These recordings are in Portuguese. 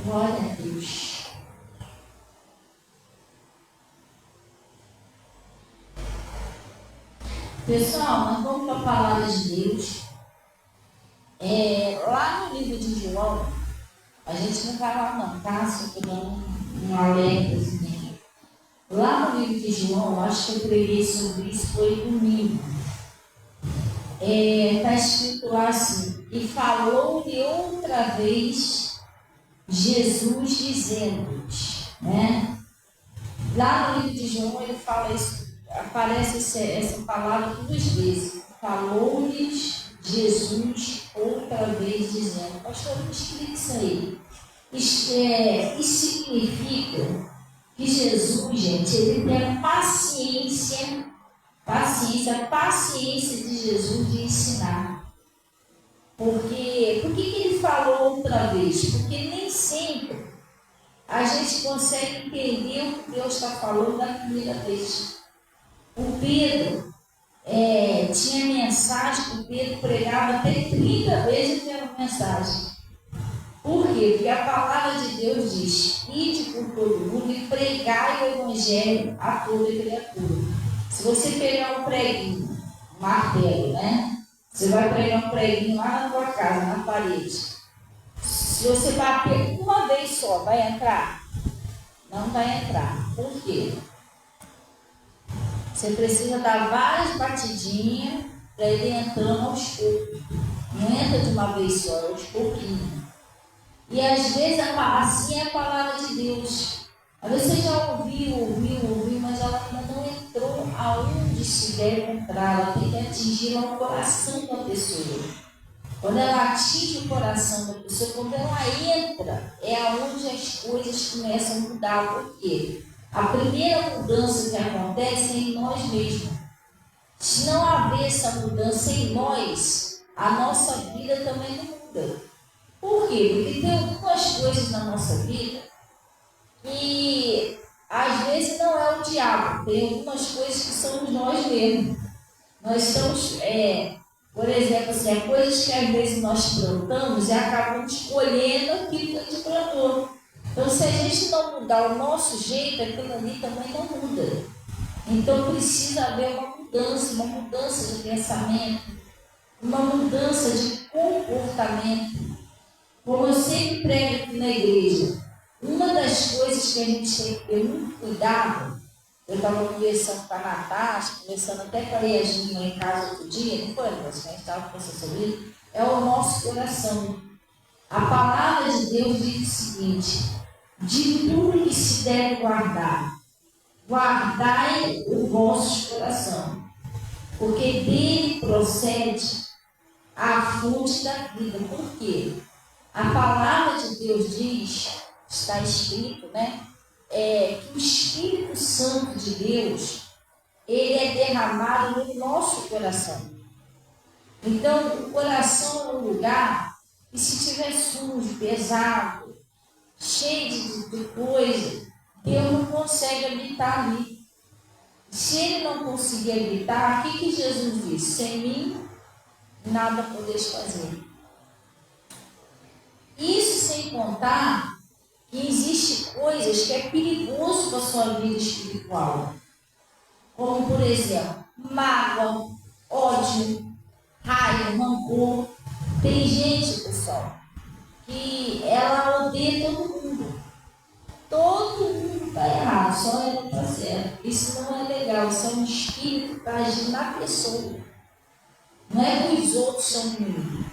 Glória a Deus. Pessoal, nós vamos para a palavra de Deus. Lá no livro de João, a gente não vai lá não, tá? Só que dando um alerta assim. Lá no livro de João, acho que eu preguei sobre isso, foi domingo. Está escrito lá assim: e falou-lhe outra vez Jesus dizendo-lhes, né? Lá no livro de João ele fala isso, aparece essa palavra duas vezes. Falou-lhes Jesus outra vez dizendo. Pastor, me explica isso aí. Isso significa que Jesus, gente, ele tem a paciência de Jesus de ensinar. Por que ele falou outra vez? Porque nem sempre a gente consegue entender o que Deus está falando da primeira vez. O Pedro tinha mensagem que o Pedro pregava até 30 vezes pela mensagem. Por quê? Porque a palavra de Deus diz: ide por todo mundo e pregai o evangelho a toda criatura. Se você pegar um preguinho, um martelo, né? Você vai pregar um preguinho lá na tua casa, na parede. Se você bater uma vez só, vai entrar? Não vai entrar. Por quê? Você precisa dar várias batidinhas para ele entrando aos poucos. Não entra de uma vez só, aos pouquinhos. E às vezes assim é a palavra de Deus. Às vezes você já ouviu, mas ela ainda não entrou aonde se deve entrar. Ela tem que atingir lá o coração da pessoa. Quando ela atinge o coração da pessoa, quando ela entra, é aonde as coisas começam a mudar. Por quê? A primeira mudança que acontece é em nós mesmos. Se não haver essa mudança em nós, a nossa vida também não muda. Por quê? Porque tem algumas coisas na nossa vida que às vezes não é o diabo, tem algumas coisas que somos nós mesmos. Nós somos, por exemplo, assim, coisas que às vezes nós plantamos e acabamos colhendo aquilo que a gente plantou. Então, se a gente não mudar o nosso jeito, aquilo ali também não muda. Então, precisa haver uma mudança de pensamento, uma mudança de comportamento. Como eu sempre prego aqui na igreja, uma das coisas que a gente tem que ter muito cuidado, eu estava conversando com a Natasha, conversando até com a Yasmin lá em casa outro dia, não foi, mas a gente estava conversando sobre isso, é o nosso coração. A palavra de Deus diz o seguinte: de tudo que se deve guardar, guardai o vosso coração, porque dele procede a fonte da vida. Por quê? A palavra de Deus diz, está escrito, né? Que o Espírito Santo de Deus, ele é derramado no nosso coração. Então, o coração é um lugar que, se estiver sujo, pesado, cheio de coisa, Deus não consegue habitar ali. Se ele não conseguir habitar, o que Jesus disse? Sem mim, nada podeis fazer. Isso sem contar que existem coisas que é perigoso para a sua vida espiritual. Como, por exemplo, mágoa, ódio, raiva, rancor. Tem gente, pessoal, que ela odeia todo mundo. Todo mundo está errado, só ela está certa. Isso não é legal, isso é um espírito que está agindo na pessoa. Não é que os outros são ruins.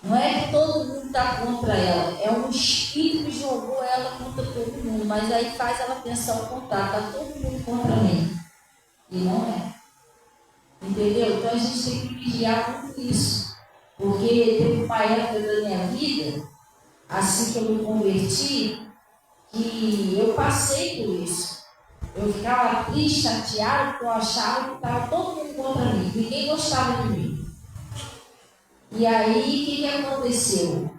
Não é que todo mundo está contra ela. É um espírito que jogou ela contra todo mundo. Mas aí faz ela pensar o contrário. Está todo mundo contra mim. E não é. Entendeu? Então a gente tem que vigiar muito isso. Porque teve uma época da minha vida, assim que eu me converti, que eu passei por isso. Eu ficava triste, chateado, porque eu achava que estava todo mundo contra mim. Ninguém gostava de mim. E aí, o que aconteceu?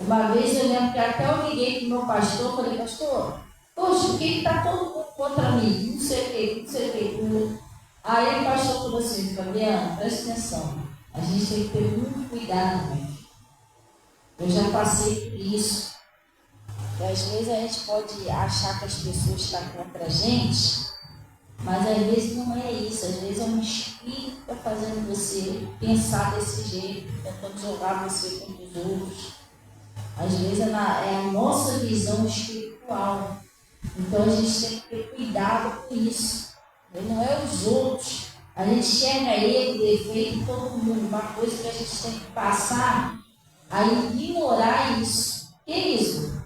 Uma vez eu lembro que até eu liguei para o meu pastor, falei: pastor, poxa, por que está todo mundo contra mim? Não sei o que. Aí o pastor falou assim: Fabiana, presta atenção, a gente tem que ter muito cuidado, né? Eu já passei por isso. E às vezes a gente pode achar que as pessoas estão contra a gente, mas às vezes não é isso. Às vezes é um espírito que está fazendo você pensar desse jeito, tentando jogar você contra os outros. Às vezes é a nossa visão espiritual. Então a gente tem que ter cuidado com isso. Não é os outros. A gente enxerga erro, defeito em todo mundo. Uma coisa que a gente tem que passar a ignorar isso. Que isso?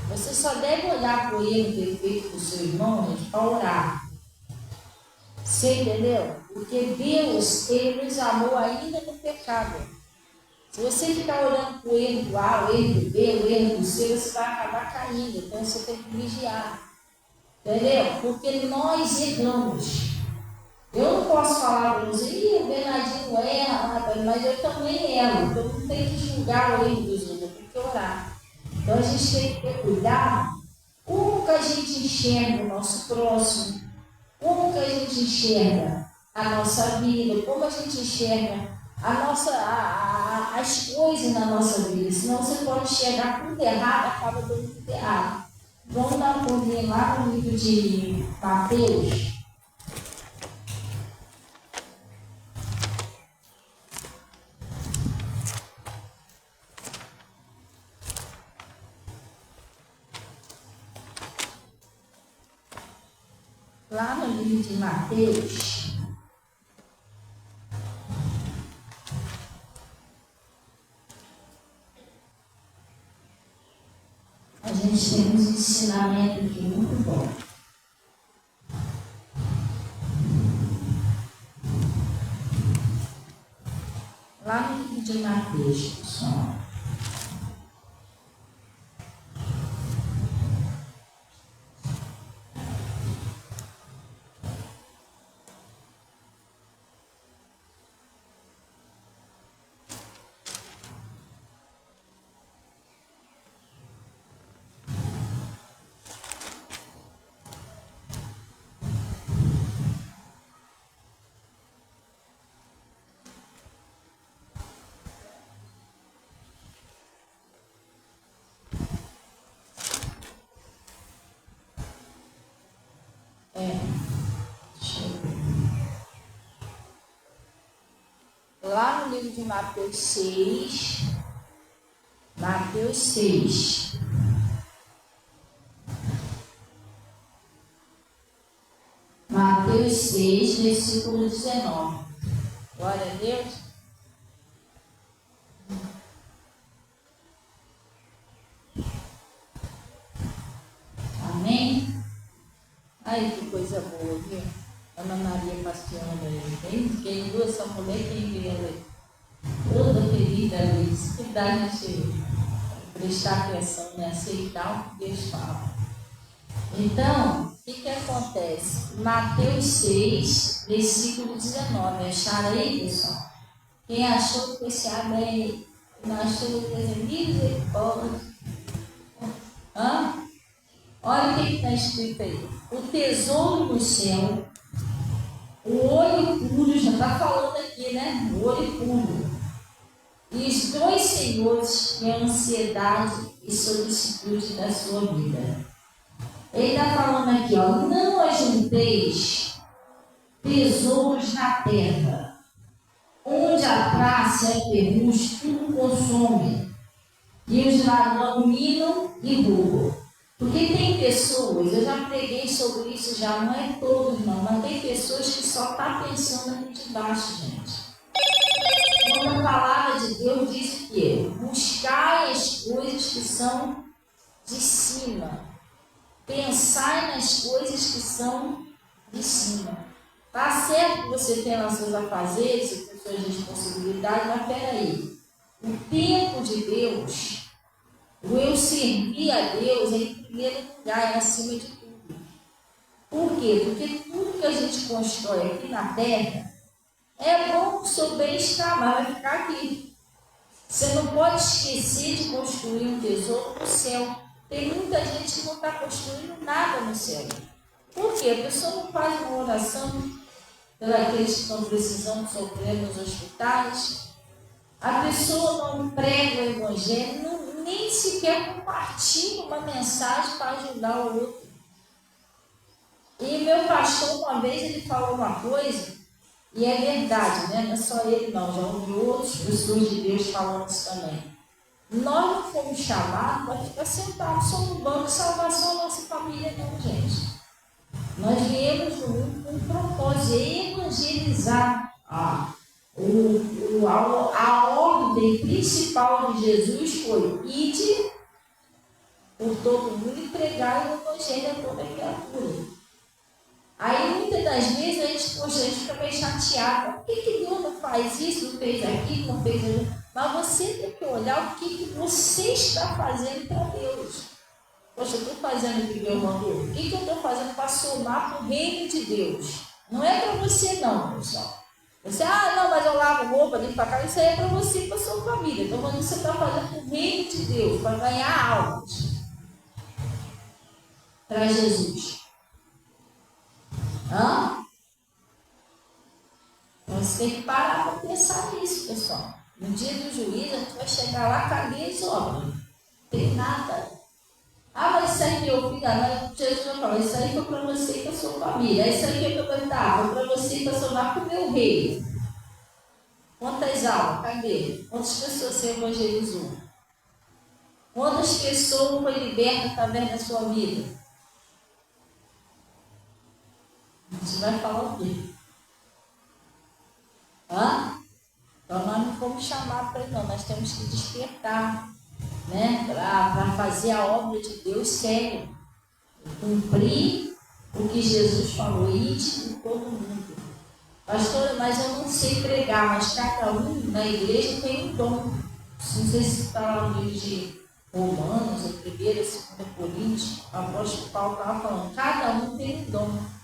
Você só deve olhar para o erro, defeito do seu irmão para orar. Você entendeu? Porque Deus, Ele nos amou ainda no pecado. Se você ficar olhando para o erro do A, o erro do B, o erro do C, você vai acabar caindo. Então você tem que vigiar. Entendeu? Porque nós erramos. Eu não posso falar para você, o Bernardinho erra, mas eu também erro. Então não tem que julgar o erro dos outros, eu tenho que orar. Então a gente tem que ter cuidado. Como que a gente enxerga o nosso próximo? Como que a gente enxerga a nossa vida? Como a gente enxerga as coisas na nossa vida? Senão você pode enxergar tudo errado, acaba dando tudo errado. Vamos dar um olhinho lá no livro de Mateus. Lá no livro de Mateus, a gente tem um ensinamento aqui muito bom. Lá no livro de Mateus, pessoal. Deixa eu ver. Lá no livro de Mateus 6, Mateus 6. Mateus 6, versículo 19. Glória a Deus. Amém? Ai, que coisa boa, viu? Ana Maria passeando aí. Quem viu essa mulher, quem vê ela aí? Toda querida ali. Se dá a gente prestar atenção, né? Aceitar o que Deus fala. Então, o que acontece? Mateus 6, versículo 19. Acharam aí, pessoal? Quem achou que esse amém? Não achou que esse misericórdia? Olha o que está escrito aí. O tesouro no céu, o olho puro, já está falando aqui, né? O olho puro. E os dois senhores e a ansiedade e solicitude da sua vida. Ele está falando aqui, ó, não ajunteis tesouros na terra, onde a praça e a ferrugem tudo consome, e os ladrões minam e roubam. Porque tem pessoas, eu já preguei sobre isso já, não é todos não, mas tem pessoas que só estão pensando aqui de baixo, gente. Quando a palavra de Deus diz o quê? Buscai as coisas que são de cima. Pensai nas coisas que são de cima. Tá certo que você tem lá seus afazeres, suas responsabilidades, mas peraí. O tempo de Deus, o eu servir a Deus é em primeiro lugar, é acima de tudo. Por quê? Porque tudo que a gente constrói aqui na terra é bom para o seu bem-estar, mas vai ficar aqui. Você não pode esquecer de construir um tesouro no céu. Tem muita gente que não está construindo nada no céu. Por quê? A pessoa não faz uma oração pelos que estão precisando sofrer nos hospitais. A pessoa não prega o evangelho, nem sequer compartilha uma mensagem para ajudar o outro. E meu pastor, uma vez, ele falou uma coisa, e é verdade, né? Não é só ele não, já ouvi outras pessoas de Deus falando isso também. Nós não fomos chamados para ficar sentados só no banco de salvação da nossa família, não, gente. Nós viemos no mundo com um propósito, evangelizar. A ordem principal de Jesus foi: ide por todo mundo e pregar o evangelho a toda criatura. Aí muitas das vezes a gente fica meio chateado. Por que Deus não faz isso, não fez aquilo, não fez aquilo? Mas você tem que olhar o que você está fazendo para Deus. Poxa, eu estou fazendo o que Deus mandou. O que eu estou fazendo para somar para o reino de Deus? Não é para você não, pessoal. Você, não, mas eu lavo roupa, limpo a casa. Isso aí é para você e para a sua família. Então, quando você está fazendo para o reino de Deus, para ganhar almas para Jesus. Então, você tem que parar para pensar nisso, pessoal. No dia do juízo, a gente vai chegar lá, cadê as obras? Não tem nada. Mas isso aí, meu filho, Jesus vai falar, isso aí foi para você e para a sua família. Isso aí que eu vou dar, foi para você e para o meu rei. Quantas almas? Cadê? Quantas pessoas você evangelizou? Quantas pessoas foi liberta através da sua vida? A gente vai falar o quê? Então nós não fomos chamados para isso, não. Nós temos que despertar, né? Para fazer a obra de Deus sério. Cumprir o que Jesus falou, ide por todo mundo. Pastora, mas eu não sei pregar, mas cada um na igreja tem um dom. Não sei se está lá no livro de Romanos, ou 1ª, 2ª Coríntios, o apóstolo Paulo estava falando, cada um tem um dom.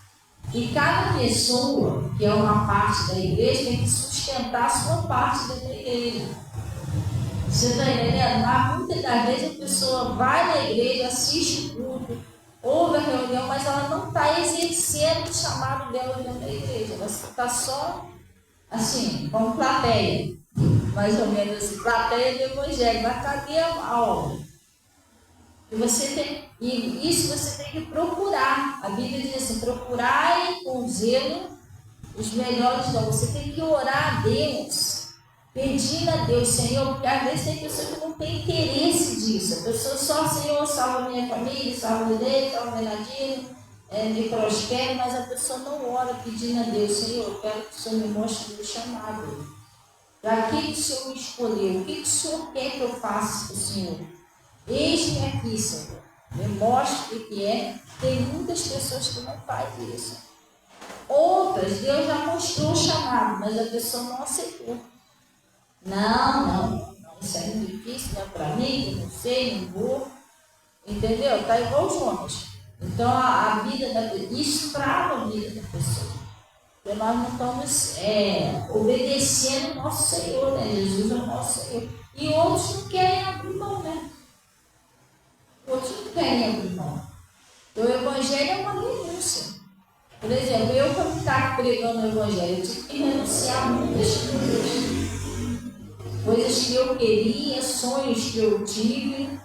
E cada pessoa, que é uma parte da igreja, tem que sustentar a sua parte da igreja. Você está entendendo? Mas muitas das vezes a pessoa vai na igreja, assiste o culto, ouve a reunião, mas ela não está exercendo o chamado dela dentro da igreja. Ela está só, assim, como plateia. Mais ou menos assim, plateia do evangelho. Mas cadê a obra? E isso você tem que procurar. A Bíblia diz assim, procurai com zelo os melhores dons. Você tem que orar a Deus, pedindo a Deus, Senhor, porque às vezes tem pessoa que não tem interesse disso. A pessoa só, Senhor, salva minha família, salva dele, salva meu Nadine, me prospere, mas a pessoa não ora pedindo a Deus, Senhor, eu quero que o Senhor me mostre o meu chamado. Para que o Senhor me escolheu? O que o Senhor quer que eu faça para o Senhor? Eis-me aqui, Senhor. Me mostre o que é. Tem muitas pessoas que não fazem isso. Outras, Deus já mostrou o chamado, mas a pessoa não aceitou. Não, isso é muito difícil, não é para mim, eu não sei, não vou. Entendeu? Está igual o Jonas. Então, a vida da pessoa, isso trava a vida da pessoa. Porque nós não estamos obedecendo o nosso Senhor, né? Jesus é o nosso Senhor. E outros não querem abrir mão, né? Outros não querem abrir mão. Então, o Evangelho é uma renúncia. Por exemplo, eu, quando estava pregando o Evangelho, eu tive que renunciar a muitas coisas. Coisas que eu queria, sonhos que eu tive,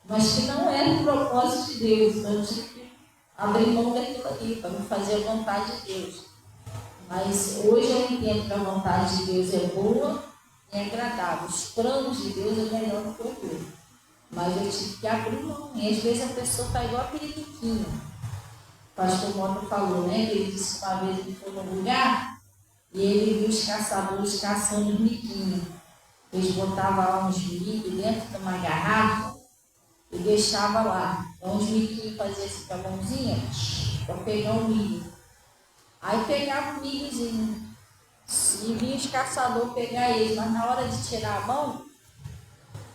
mas que não eram o propósito de Deus. Então, eu tive que abrir mão daquilo ali, para me fazer a vontade de Deus. Mas hoje eu entendo que a vontade de Deus é boa e agradável. Os planos de Deus é melhor do que o meu. Mas eu tive que abrir mão. E às vezes a pessoa está igual aquele biquinho. O pastor Mota falou, né? Que ele disse que uma vez ele foi num lugar e ele viu os caçadores caçando os miquinhos. Eles botavam lá uns miquinhos dentro de uma garrafa e deixavam lá. Então os miquinhos faziam assim com a mãozinha para pegar o milho. Aí pegava o milhozinho e vinha os caçadores pegar eles, mas na hora de tirar a mão,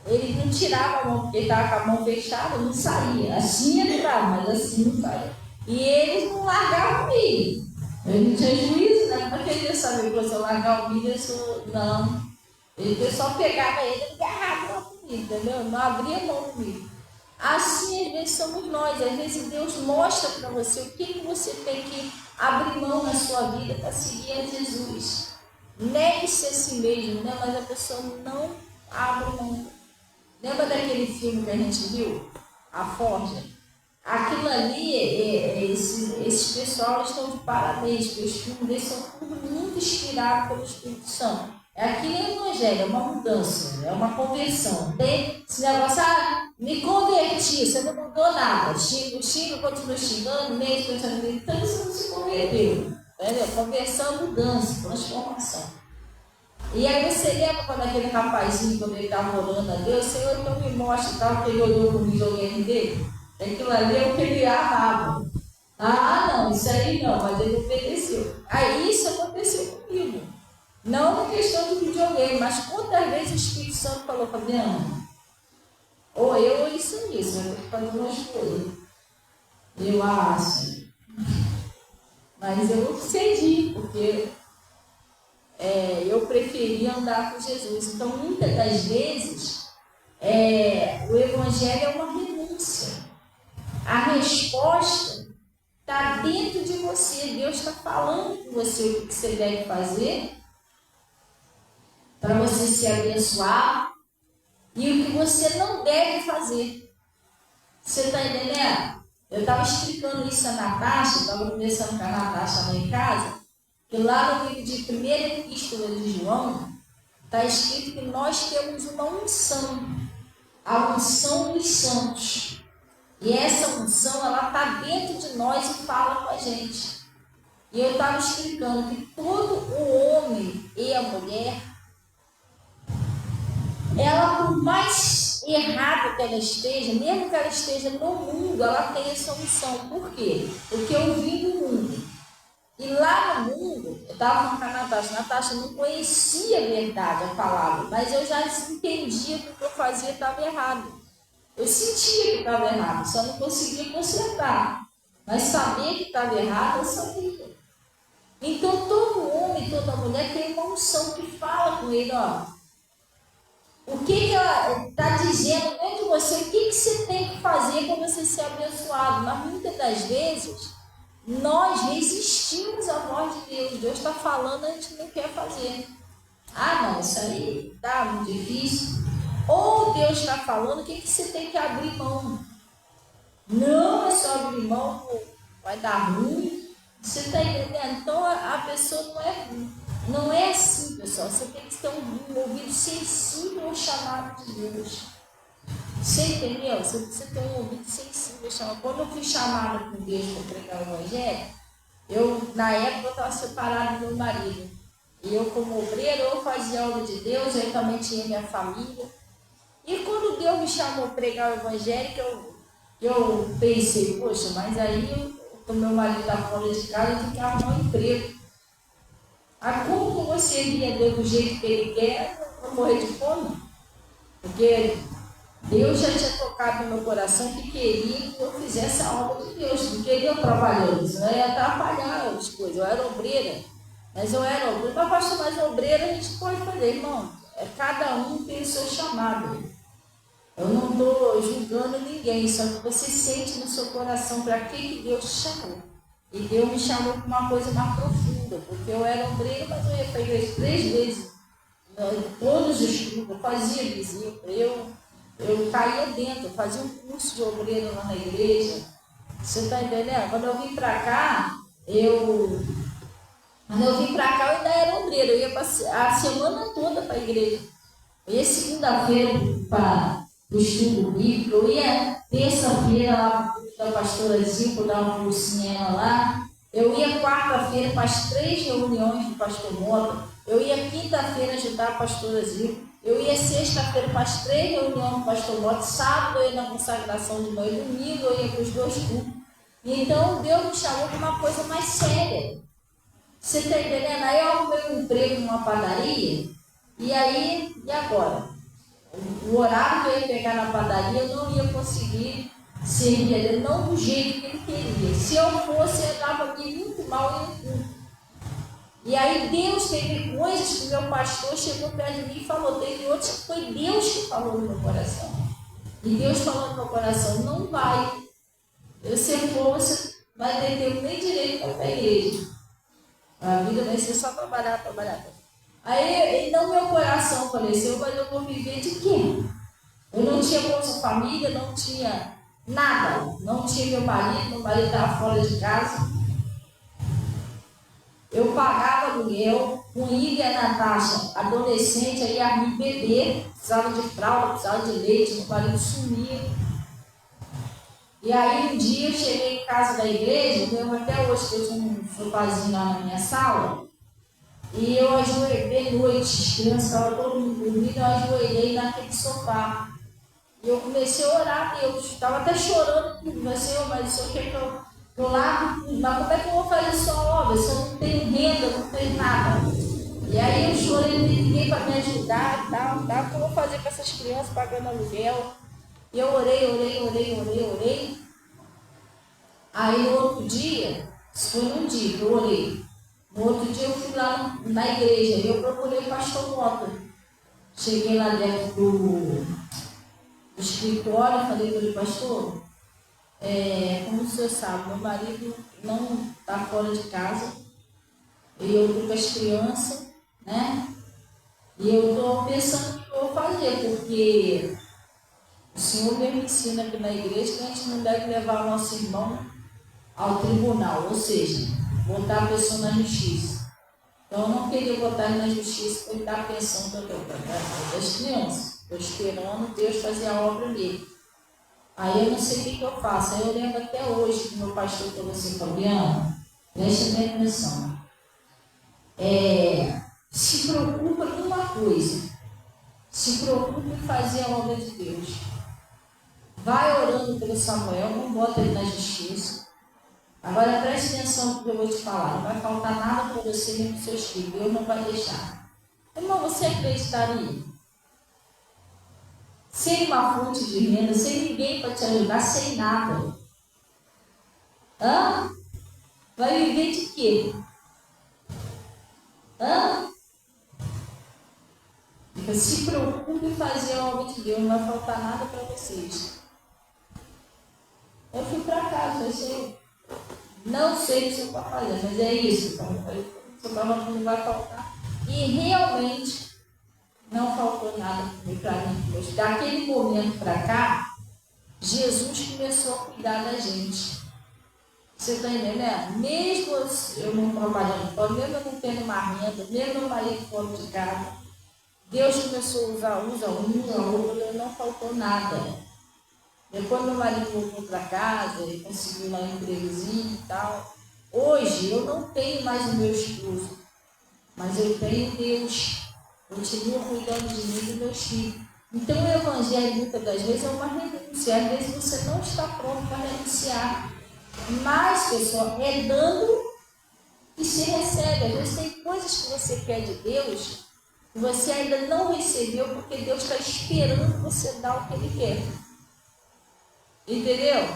ele não tirava a mão, porque ele estava com a mão fechada, não saía. Assim entrava, mas assim não saía. E eles não largavam o milho. Ele não tinha juízo, né? Como é que ele ia saber que você largar o milho? Não. Ele só pegava ele e agarrava lá com o milho, entendeu? Não abria mão do milho. Assim, às vezes, somos nós. Às vezes, Deus mostra para você o que você tem que abrir mão na sua vida para seguir a Jesus. Negue-se a si mesmo, né? Mas a pessoa não abre mão. Lembra daquele filme que a gente viu? A Forja? Aquilo ali, esses pessoal estão de parabéns, porque os filmes deles são tudo muito inspirados pelo Espírito Santo. Aquilo é evangelho, é uma mudança, é uma conversão. Tem esse negócio, me converti, você não mudou nada. Xingo, continua xingando, mesmo pensando nele, então você não se converteu. Entendeu? Conversão, mudança, transformação. E aí você lembra quando aquele rapazinho, quando ele estava orando a Deus, Senhor, então me mostra tal, que ele olhou para o videogame dele? Aquilo ali é o que ele amava. Não, isso aí não, mas ele obedeceu. Aí isso aconteceu comigo. Não na questão do videogame, mas quantas vezes o Espírito Santo falou, Fabiana, ou eu ou isso, vai ter que fazer uma escolha. Eu acho. Mas eu cedi, porque eu preferia andar com Jesus. Então, muitas das vezes, o Evangelho é uma renúncia. A resposta está dentro de você. Deus está falando com você o que você deve fazer para você se abençoar e o que você não deve fazer. Você está entendendo? Eu estava explicando isso a Natasha, estava conversando com a Natasha lá em casa, que lá no livro de 1ª Epístola de João, está escrito que nós temos uma unção, a unção dos santos. E essa unção, ela está dentro de nós e fala com a gente. E eu estava explicando que todo o homem e a mulher, ela, por mais errada que ela esteja, mesmo que ela esteja no mundo, ela tem essa unção. Por quê? Porque eu vim do mundo. E lá no mundo, eu estava falando com a Natasha não conhecia a verdade, a palavra, mas eu já entendia que o que eu fazia estava errado. Eu sentia que estava errado, só não conseguia consertar. Mas saber que estava errado, eu sabia. Então, todo homem, toda mulher tem uma unção que fala com ele, o que ela está dizendo dentro de você, o que você tem que fazer para você ser abençoado. Mas muitas das vezes, nós resistimos à voz de Deus. Deus está falando, a gente não quer fazer. Não, isso aí está muito difícil. Ou Deus está falando, o que você tem que abrir mão? Não é só abrir mão, vai dar ruim. Você está entendendo? Então a pessoa não é assim, pessoal. Você tem que ter um ouvido sensível ao chamado de Deus. Você entendeu? Você precisa ter um ouvido sensível ao chamado. Quando eu fui chamada por Deus para pregar o Evangelho, na época eu estava separada do meu marido. E eu, como obreiro, eu fazia obra de Deus, eu também tinha minha família. E quando Deus me chamou para pregar o Evangelho, eu pensei, poxa, mas aí o meu marido está fora de casa, eu tenho que arrumar um emprego. Como você via Deus do jeito que Ele quer, eu vou morrer de fome? Porque Deus já tinha tocado no meu coração que queria que eu fizesse a obra de Deus, não queria eu trabalhando, senão ia atrapalhar as coisas. Eu era obreira, mas pastor, mas obreira a gente pode fazer, irmão. Cada um tem o seu chamado. Eu não estou julgando ninguém, só que você sente no seu coração para que Deus te chamou. E Deus me chamou para uma coisa mais profunda, porque eu era obreira, mas eu ia para a igreja 3 vezes. Todos os cultos, eu fazia visita, eu caía dentro, eu fazia um curso de obreiro lá na igreja. Você está entendendo? Quando eu vim para cá, eu ainda era obreiro, eu ia a semana toda para a igreja. Eu ia segunda-feira para o estudo bíblico, eu ia terça-feira lá para a pastora Zico dar uma cursinha lá, eu ia quarta-feira para as 3 reuniões do pastor Mota, eu ia quinta-feira ajudar a pastora Zico, eu ia sexta-feira para as 3 reuniões do pastor Mota, sábado eu ia na consagração de manhã e domingo, eu ia para os 2 cultos. Então Deus me chamou para uma coisa mais séria. Você está entendendo? Aí eu arrumei um emprego numa padaria, e agora? O horário que eu ia pegar na padaria, eu não ia conseguir servir ele, não do jeito que ele queria. Se eu fosse, eu dava muito mal em tudo. E aí Deus teve coisas que o meu pastor chegou perto de mim e falou, teve outras que foi Deus que falou no meu coração. E Deus falou no meu coração, não vai. Se for, você vai ter tempo nem direito para ir para a igreja. A vida vai ser só trabalhar. Aí, então meu coração falei, Senhor, mas eu vou viver de quê? Eu não tinha Bolsa Família, não tinha nada. Não tinha meu marido estava fora de casa. Eu pagava aluguel, com Ilha e a Natasha, adolescente, aí a mim bebê, precisava de fralda, precisava de leite, meu marido sumia. E aí um dia eu cheguei em casa da igreja, eu lembro até hoje que eu tinha um sofazinho lá na minha sala, e eu ajoelhei de noite, as crianças estavam todo mundo dormindo, eu ajoelhei naquele sofá. E eu comecei a orar a Deus, estava até chorando tudo, mas Senhor, mas o Senhor quer que eu largo tudo, mas como é que eu vou fazer sua obra se eu não tenho renda, não tenho nada? E aí eu chorei, não tem ninguém para me ajudar e tal, o que eu vou fazer com essas crianças pagando aluguel? E eu orei. Aí no outro dia, isso foi num dia que eu orei. No outro dia eu fui lá na igreja e eu procurei o pastor Mota. Cheguei lá dentro do escritório, falei para ele, pastor, como o senhor sabe, meu marido não está fora de casa, e eu estou com as crianças, né? E eu estou pensando o que eu vou fazer, porque o senhor me ensina aqui na igreja que a gente não deve levar o nosso irmão ao tribunal, ou seja, botar a pessoa na justiça. Então eu não queria botar ele na justiça para ele dar a pensão das crianças. Estou esperando Deus fazer a obra nele. Aí eu não sei o que eu faço. Aí eu lembro até hoje que meu pastor falou assim, Fabiano, preste bem atenção. Se preocupa com uma coisa. Se preocupa em fazer a obra de Deus. Vai orando pelo Samuel, não bota ele na justiça. Agora preste atenção no que eu vou te falar. Não vai faltar nada para você nem para os seus filhos. Deus não vai deixar. Irmão, você acreditaria? Sem uma fonte de renda, sem ninguém para te ajudar, sem nada. Vai viver de quê? Se preocupe em fazer a obra de Deus, não vai faltar nada para vocês. Eu fui para casa, não sei o que você vai fazer, mas é isso. Então, não vai faltar. E realmente não faltou nada para mim. Daquele momento para cá, Jesus começou a cuidar da gente. Você está entendendo? Mesmo eu não trabalhando fora, mesmo eu não tendo uma renda, mesmo meu marido fora de casa, Deus começou a usar outro, não faltou nada. Depois meu marido voltou para casa, ele conseguiu um empregozinho e tal. Hoje eu não tenho mais o meu esposo, mas eu tenho Deus. Continua cuidando de mim e dos meus filhos. Então o evangelho muitas das vezes é uma renúncia. Às vezes você não está pronto para renunciar. Mas, pessoal, é dando que se recebe. Às vezes tem coisas que você quer de Deus que você ainda não recebeu porque Deus está esperando você dar o que Ele quer. Entendeu?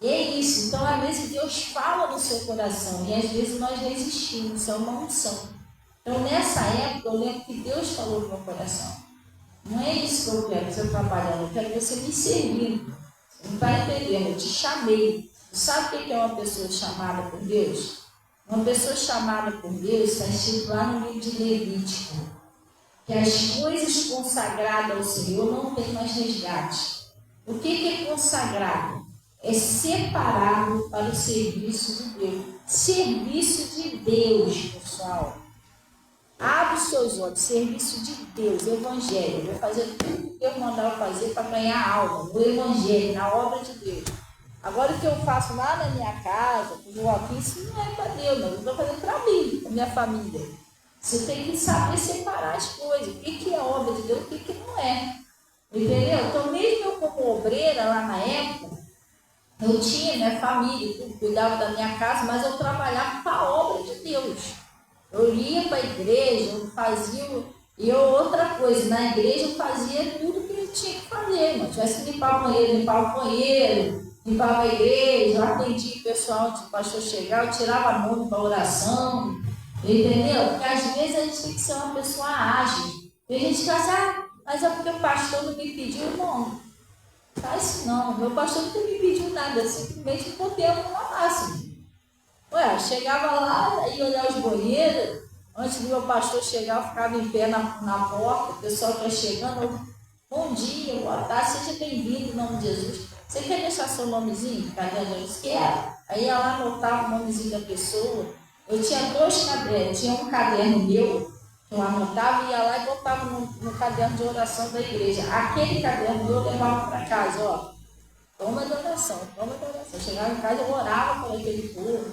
E é isso. Então, às vezes Deus fala no seu coração e às vezes nós resistimos. Isso é uma unção. Então, nessa época, eu lembro que Deus falou no meu coração. Não é isso que eu quero, você trabalhando. Eu quero você me servindo. Você não está entendendo? Eu te chamei. Sabe o que é uma pessoa chamada por Deus? Uma pessoa chamada por Deus está escrito lá no livro de Levítico, que as coisas consagradas ao Senhor não tem mais resgate. O que é consagrado? É separado para o serviço de Deus. Serviço de Deus, pessoal. Abre os seus olhos, serviço de Deus, Evangelho. Eu vou fazer tudo que Deus mandar eu fazer para ganhar alma, no Evangelho, na obra de Deus. Agora o que eu faço lá na minha casa, com o Joaquim, isso não é para Deus, não. Eu estou fazendo para mim, para minha família. Você tem que saber separar as coisas. O que é obra de Deus, o que não é. Entendeu? Então, mesmo eu como obreira lá na época, eu tinha minha família, tudo, cuidava da minha casa, mas eu trabalhava para a obra de Deus. Eu ia para a igreja, eu fazia, outra coisa, na igreja eu fazia tudo que eu tinha que fazer, mas tivesse que limpar o banheiro, limpava a igreja, eu atendia o pessoal antes do pastor chegar, eu tirava nome para oração, entendeu? Porque às vezes a gente tem que ser uma pessoa ágil. Tem gente que fala, mas é porque o pastor não me pediu, não. Faz isso não, meu pastor não me pediu nada, simplesmente botei a mão na massa. Ué, chegava lá, ia olhar os banheiros, antes do meu pastor chegar, eu ficava em pé na porta, o pessoal está chegando, Bom dia, boa tarde, seja bem-vindo em nome de Jesus. Você quer deixar seu nomezinho? Cadê Jesus? Quer? Aí ia lá anotava o nomezinho da pessoa. Eu tinha 2 cadernos, tinha um caderno meu, que eu anotava, ia lá e botava no caderno de oração da igreja. Aquele caderno eu levava para casa, ó. Toma de oração, toma de oração. Chegava em casa, eu orava por aquele povo.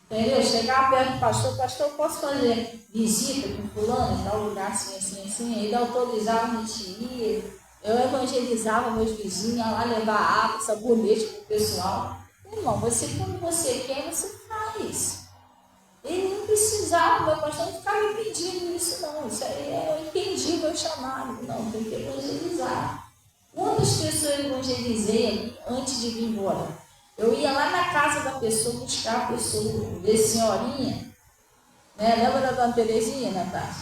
Entendeu? Chegava perto do pastor, pastor, eu posso fazer visita com fulano, em tal lugar assim, assim, assim. Ele autorizava, a gente ia. Eu evangelizava meus vizinhos, ia lá levar água, sabonete para o pessoal. Irmão, você, quando você quer, você faz. Ele não precisava, meu pastor não ficava me pedindo isso, não. Isso aí eu entendi o meu chamado. Não, tem que evangelizar. Quantas pessoas eu evangelizei antes de vir embora? Eu ia lá na casa da pessoa, buscar a pessoa, ver senhorinha, né? Lembra da dona Terezinha, Natália?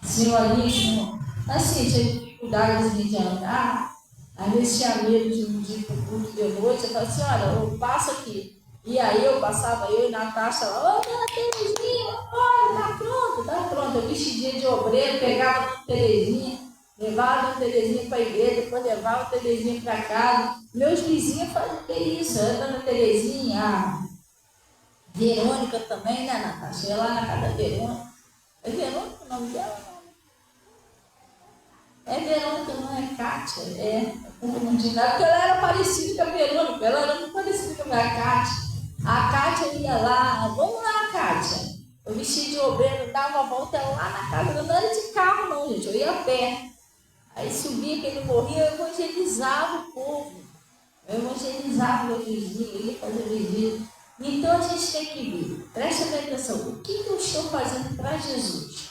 Senhorinha, assim, tinha dificuldade de andar, às vezes tinha medo de um dia para o culto de noite. Eu falava assim, olha, eu passo aqui. E aí eu passava, eu e Natasha lá, ô dona Terezinha, olha, tá pronto, tá pronto. Eu vestidinha de obreiro, pegava a dona Terezinha, levava a dona Terezinha para a igreja, depois levava a Terezinha para casa. Meus vizinhos faziam que isso, a dona Terezinha, a Verônica também, né, Natasha? Eu ia lá na casa da Verônica. É Verônica o nome dela? É Verônica, não é Kátia? É, confundi nada, porque ela era parecida com a Verônica, ela era muito parecida com a Kátia. A Kátia ia lá, vamos lá, Kátia. Eu vesti de obreiro, dava uma volta lá na casa, não era de carro não, gente, eu ia a pé. Aí subia aquele morrinho, eu evangelizava o povo. Eu evangelizava meus vizinhos, eu ia fazer visita. Então a gente tem que ver, presta atenção, o que eu estou fazendo para Jesus?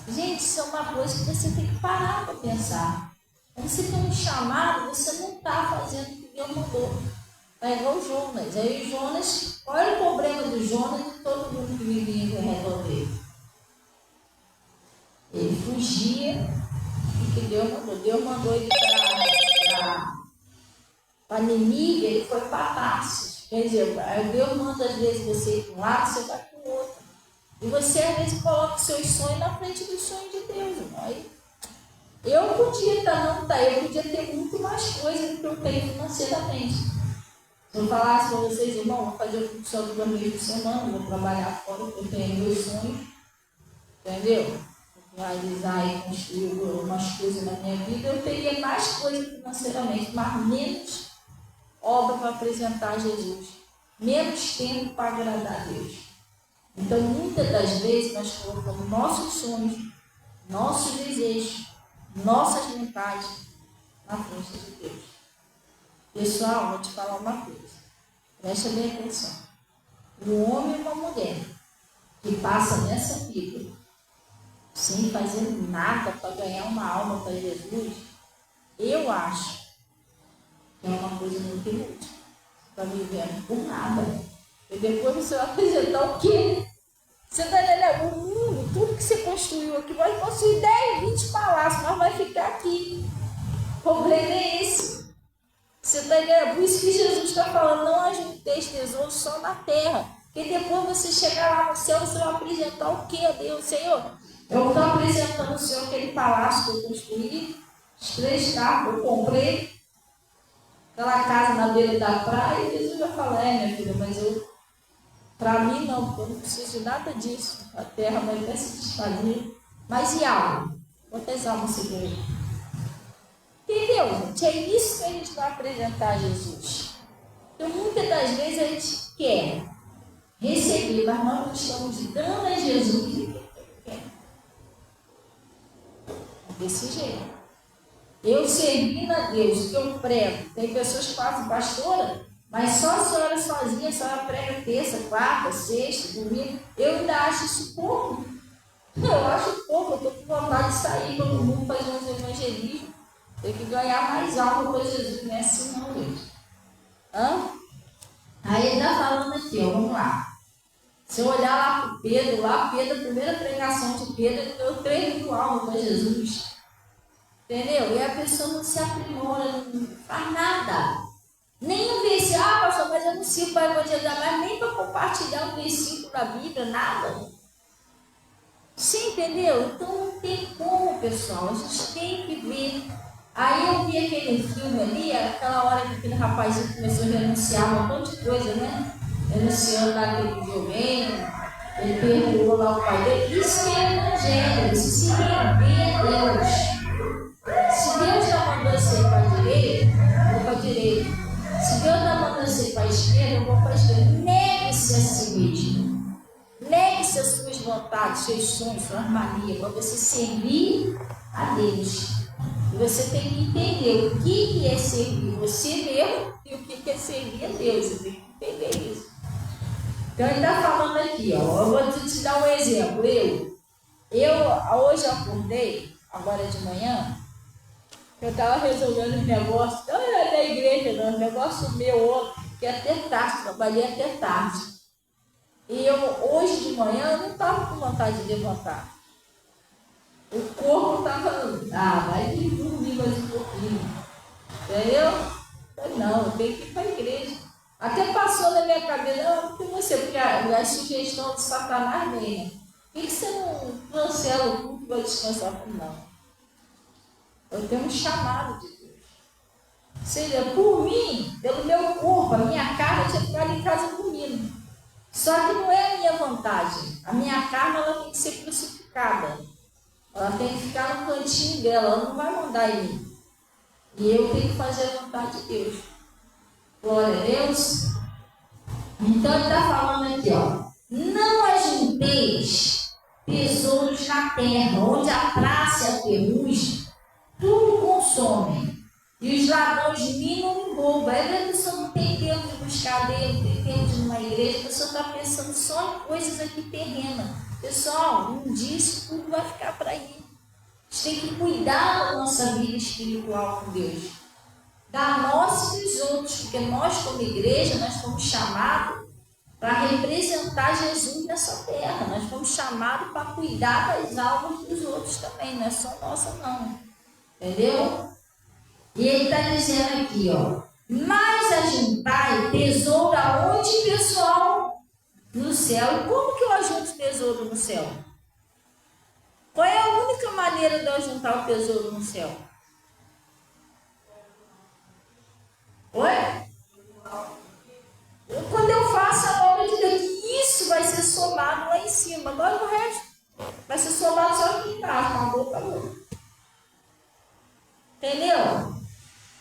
Gente, isso é uma coisa que você tem que parar para pensar. Quando você tem um chamado, você não está fazendo o que Deus mandou. É igual o Jonas. Aí o Jonas, qual era o problema do Jonas e de todo mundo que vivia ao redor dele? Ele fugia do que Deus mandou. Deus mandou ele para Nínive, ele foi para Tarsis. Quer dizer, Deus manda às vezes você ir para um lado, você vai para o outro. E você às vezes coloca os seus sonhos na frente dos sonhos de Deus, irmão. Aí, eu podia eu podia ter muito mais coisas do que eu tenho financeiramente. Se eu falasse para vocês, irmão, vou fazer o curso só do mês de semana, vou trabalhar fora, porque eu tenho meus sonhos, entendeu? Vou realizar e construir algumas coisas na minha vida, eu teria mais coisas financeiramente, mas menos obra para apresentar a Jesus, menos tempo para agradar a Deus. Então, muitas das vezes, nós colocamos nossos sonhos, nossos desejos, nossas vontades na frente de Deus. Pessoal, vou te falar uma coisa. Presta bem atenção. Um homem e uma mulher que passa nessa vida sem fazer nada para ganhar uma alma para Jesus, eu acho que é uma coisa muito inútil. Está vivendo por nada. E depois você vai apresentar o quê? Você está entendendo? O mundo, tudo que você construiu aqui, vai construir 10, 20 palácios, mas vai ficar aqui. O problema é esse. Você está entendendo? Por isso que Jesus está falando, não ajunteis tesouros só na terra. Porque depois você chegar lá no céu, você vai apresentar o quê a Deus? Senhor, eu estou apresentando ao Senhor aquele palácio que eu construí, os 3 carros que eu comprei, aquela casa na beira da praia, e Jesus vai falar, minha filha, mas para mim não, porque eu não preciso de nada disso. A terra vai até se desfazer. Mas e alma? Quantas almas você ganhou? Entendeu, gente? É isso que a gente vai apresentar a Jesus. Então, muitas das vezes a gente quer receber, mas nós não estamos dando a Jesus o que ele quer. Desse jeito. Eu servindo a Deus, que eu prego. Tem pessoas que fazem pastora, mas só a senhora sozinha, a senhora prega terça, quarta, sexta, domingo. Eu ainda acho isso pouco. Eu acho pouco, eu estou com vontade de sair todo mundo fazer uns evangelismos. Tem que ganhar mais alma para Jesus, não é assim não, gente. Aí ele está falando aqui, ó, vamos lá. Se eu olhar lá para Pedro, a primeira pregação de Pedro, ele deu 3.000 almas para Jesus. Entendeu? E a pessoa não se aprimora, não faz nada. Nem um versículo, pastor, mas eu não sirvo para evangelizar, mas nem para compartilhar um versículo da Bíblia, nada. Você entendeu? Então não tem como, pessoal. A gente tem que ver Aí eu vi aquele filme ali, aquela hora que aquele rapazinho começou a renunciar a um monte de coisa, né? Renunciando daquele videogame, ele perdoou lá o pai dele. Isso que é evangelho, isso se render a Deus. Se Deus está mandando você para a direita, eu vou para a direita. Se Deus está mandando você para a esquerda, eu vou para a esquerda. Negue-se a si mesmo. Negue-se as suas vontades, seus sonhos, suas manias, para você servir a Deus. E você tem que entender o que é servir você mesmo e o que é servir a Deus. Você tem que entender isso. Então ele está falando aqui, ó. Eu vou te dar um exemplo. Hoje eu acordei, agora de manhã, eu estava resolvendo um negócio, não era da igreja, não, um negócio meu, outro, que é até tarde, trabalhei até tarde. E hoje de manhã eu não estava com vontade de levantar. O corpo estava, vai dormir mais um pouquinho. Entendeu? Não, eu tenho que ir para a igreja. Até passou na minha cabeça, não, porque a sugestão de Satanás vem, né? Por que você não cancela o culto e vai descansar? Não. Eu tenho um chamado de Deus. Ou seja, por mim, pelo meu corpo, a minha carne, eu tinha ficado em casa dormindo. Só que não é a minha vontade. A minha carne, ela tem que ser crucificada. Ela tem que ficar no cantinho dela, ela não vai mandar em mim. E eu tenho que fazer a vontade de Deus. Glória a Deus. Então ele está falando aqui, ó. Não ajunteis tesouros na terra, onde a traça e a ferrugem tudo consomem. E os ladrões minam e roubam. Aí a pessoa não tem tempo de buscar Deus, não tem tempo de ir numa igreja, a pessoa está pensando só em coisas aqui terrenas. Pessoal, um dia isso tudo vai ficar para aí. A gente tem que cuidar da nossa vida espiritual com Deus. Da nossa e dos outros, porque nós como igreja, nós fomos chamados para representar Jesus nessa terra. Nós fomos chamados para cuidar das almas dos outros também, não é só nossa não. Entendeu? E ele está dizendo aqui, ó. Mas ajuntai tesouro aonde, pessoal? No céu. E como que eu ajunto tesouro no céu? Qual é a única maneira de eu juntar o tesouro no céu? Oi? Quando eu faço a obra de Deus, isso vai ser somado lá em cima. Agora o resto vai ser somado só aqui embaixo, com a boca. Entendeu?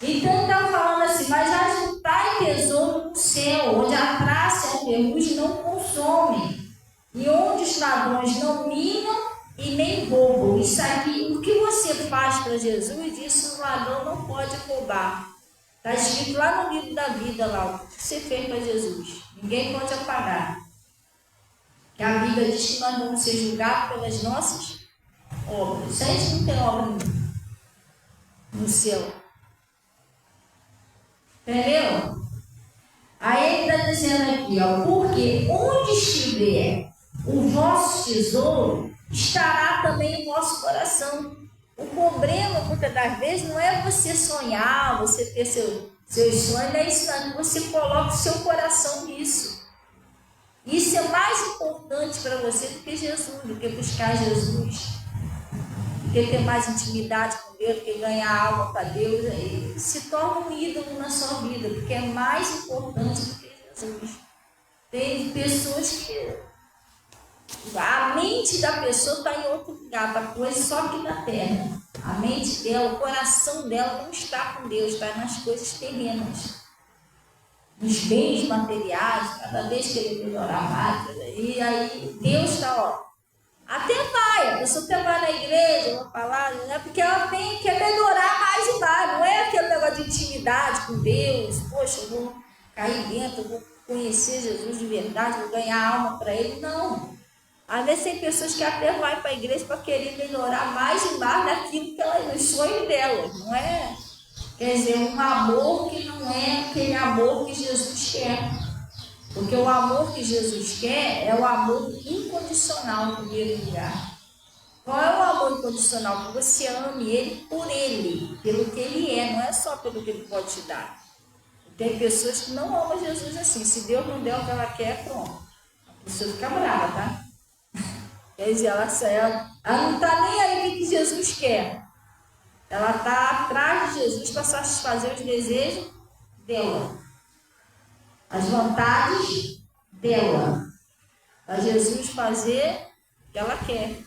Então está falando assim, mas ajuntai tesouro no céu, onde a traça e a ferrugem não consomem, e onde os ladrões não minam e nem roubam. Isso aqui, o que você faz para Jesus, isso o ladrão não pode roubar. Está escrito lá no livro da vida, lá, o que você fez para Jesus. Ninguém pode apagar. Que a Bíblia diz que nós vamos ser julgados pelas nossas obras. A gente não tem obra no céu. Entendeu? Aí ele está dizendo aqui, ó, porque onde estiver o vosso tesouro, estará também o vosso coração. O problema, muitas das vezes, não é você sonhar, você ter seus sonhos, não é isso não, você coloca o seu coração nisso. Isso é mais importante para você do que Jesus, do que buscar Jesus, do que ter mais intimidade com Deus, do que ganhar alma para Deus. E se torna um ídolo na sua vida, porque é mais importante do que Jesus. Tem pessoas que a mente da pessoa está em outro lugar, está coisa só aqui na terra. A mente dela, o coração dela não está com Deus, está nas coisas terrenas, nos bens materiais, cada vez que ele melhorar mais. E aí Deus está, ó, até vai, a pessoa até vai na igreja, vai falar, né? Porque ela quer melhorar mais e mais, não é aquele negócio de intimidade com Deus, poxa, eu vou cair dentro, eu vou conhecer Jesus de verdade, vou ganhar alma para ele, não. Às vezes tem pessoas que até vão para a igreja para querer melhorar mais e mais daquilo que ela, nos sonhos delas, não é? Quer dizer, um amor que não é aquele amor que Jesus quer. Porque o amor que Jesus quer é o amor incondicional, em primeiro lugar. Qual é o amor incondicional? Que você ame ele por ele, pelo que ele é, não é só pelo que ele pode te dar. Tem pessoas que não amam Jesus assim. Se Deus não der o que ela quer, pronto. A pessoa fica brava, tá? Quer dizer, ela não está nem aí o que Jesus quer. Ela está atrás de Jesus para satisfazer os desejos dela, as vontades dela, para Jesus fazer o que ela quer.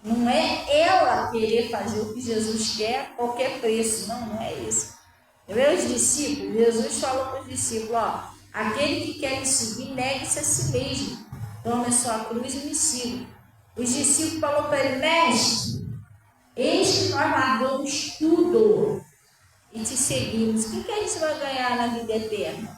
Não é ela querer fazer o que Jesus quer a qualquer preço, não é isso. Os discípulos, Jesus falou para os discípulos, ó, aquele que quer me seguir, negue-se a si mesmo, tome a sua cruz e me siga. Os discípulos falaram para ele, mestre, eis que nós largamos tudo e te seguimos. O que a gente vai ganhar na vida eterna?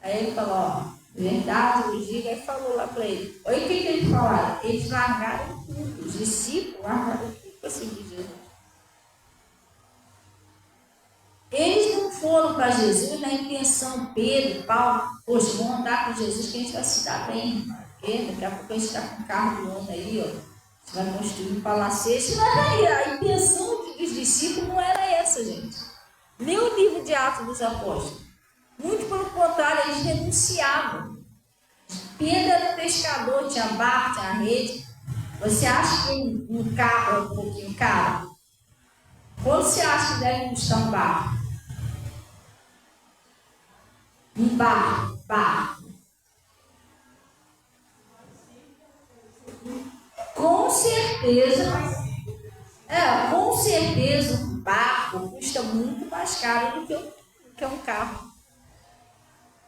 Aí ele falou, ó, verdade, eu digo, aí falou lá para ele. Olha o que eles falaram. Eles largaram tudo, os discípulos largaram tudo para seguir Jesus. Eles não foram para Jesus na intenção, Pedro, Paulo, poxa, vamos andar com Jesus que a gente vai se dar bem. Porque daqui a pouco a gente está com o carro do ano aí, ó. Você vai construir um palacete. Não era a intenção dos discípulos não era essa, gente. Lê o livro de Atos dos Apóstolos. Muito pelo contrário, eles renunciavam. Pedro era pescador, tinha barco, tinha rede. Você acha que um carro é um pouquinho caro? Quanto você acha que deve custar um barco? Um barco. Com certeza um barco custa muito mais caro do que um carro.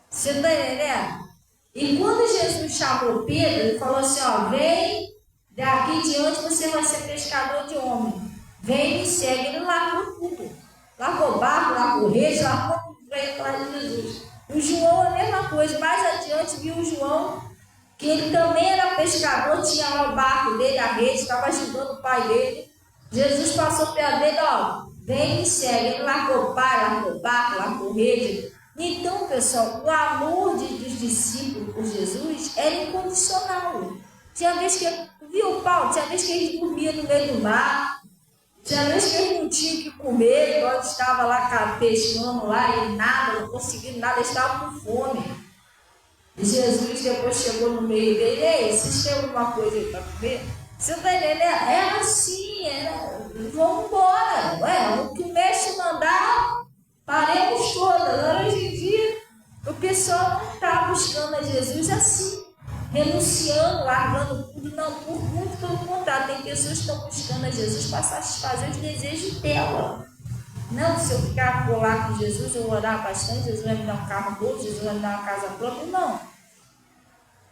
Você está entendendo? E quando Jesus chamou Pedro, ele falou assim, ó, vem, daqui em diante você vai ser pescador de homem. Vem e me segue. Ele largou tudo. Largou o barco, largou o rede, largou tudo para ir atrás de Jesus. O João é a mesma coisa. Mais adiante viu o João, que ele também era pescador, tinha lá o barco dele, a rede, estava ajudando o pai dele. Jesus passou perto dele, ó, vem e me segue. Ele largou o pai, largou o barco, largou a rede. Então, pessoal, o amor dos discípulos por Jesus era incondicional. Tinha vez que, viu Paulo, tinha vez que eles dormiam no meio do mar, tinha vez que eles não tinham o que comer, igual estava lá pescando lá e nada, não conseguindo nada, eles estavam com fome. E Jesus depois chegou no meio dele, ei, vocês têm alguma coisa aí para comer? Você está entendendo? Era assim, vamos embora. O que o mestre mandar, paremos todas. Agora, hoje em dia, o pessoal não está buscando a Jesus assim, renunciando, largando tudo, não, muito pelo contrário. Tem pessoas que estão buscando a Jesus para satisfazer os desejos dela. Não, se eu ficar por lá com Jesus, eu orar bastante, Jesus vai me dar um carro novo, Jesus vai me dar uma casa própria. Não.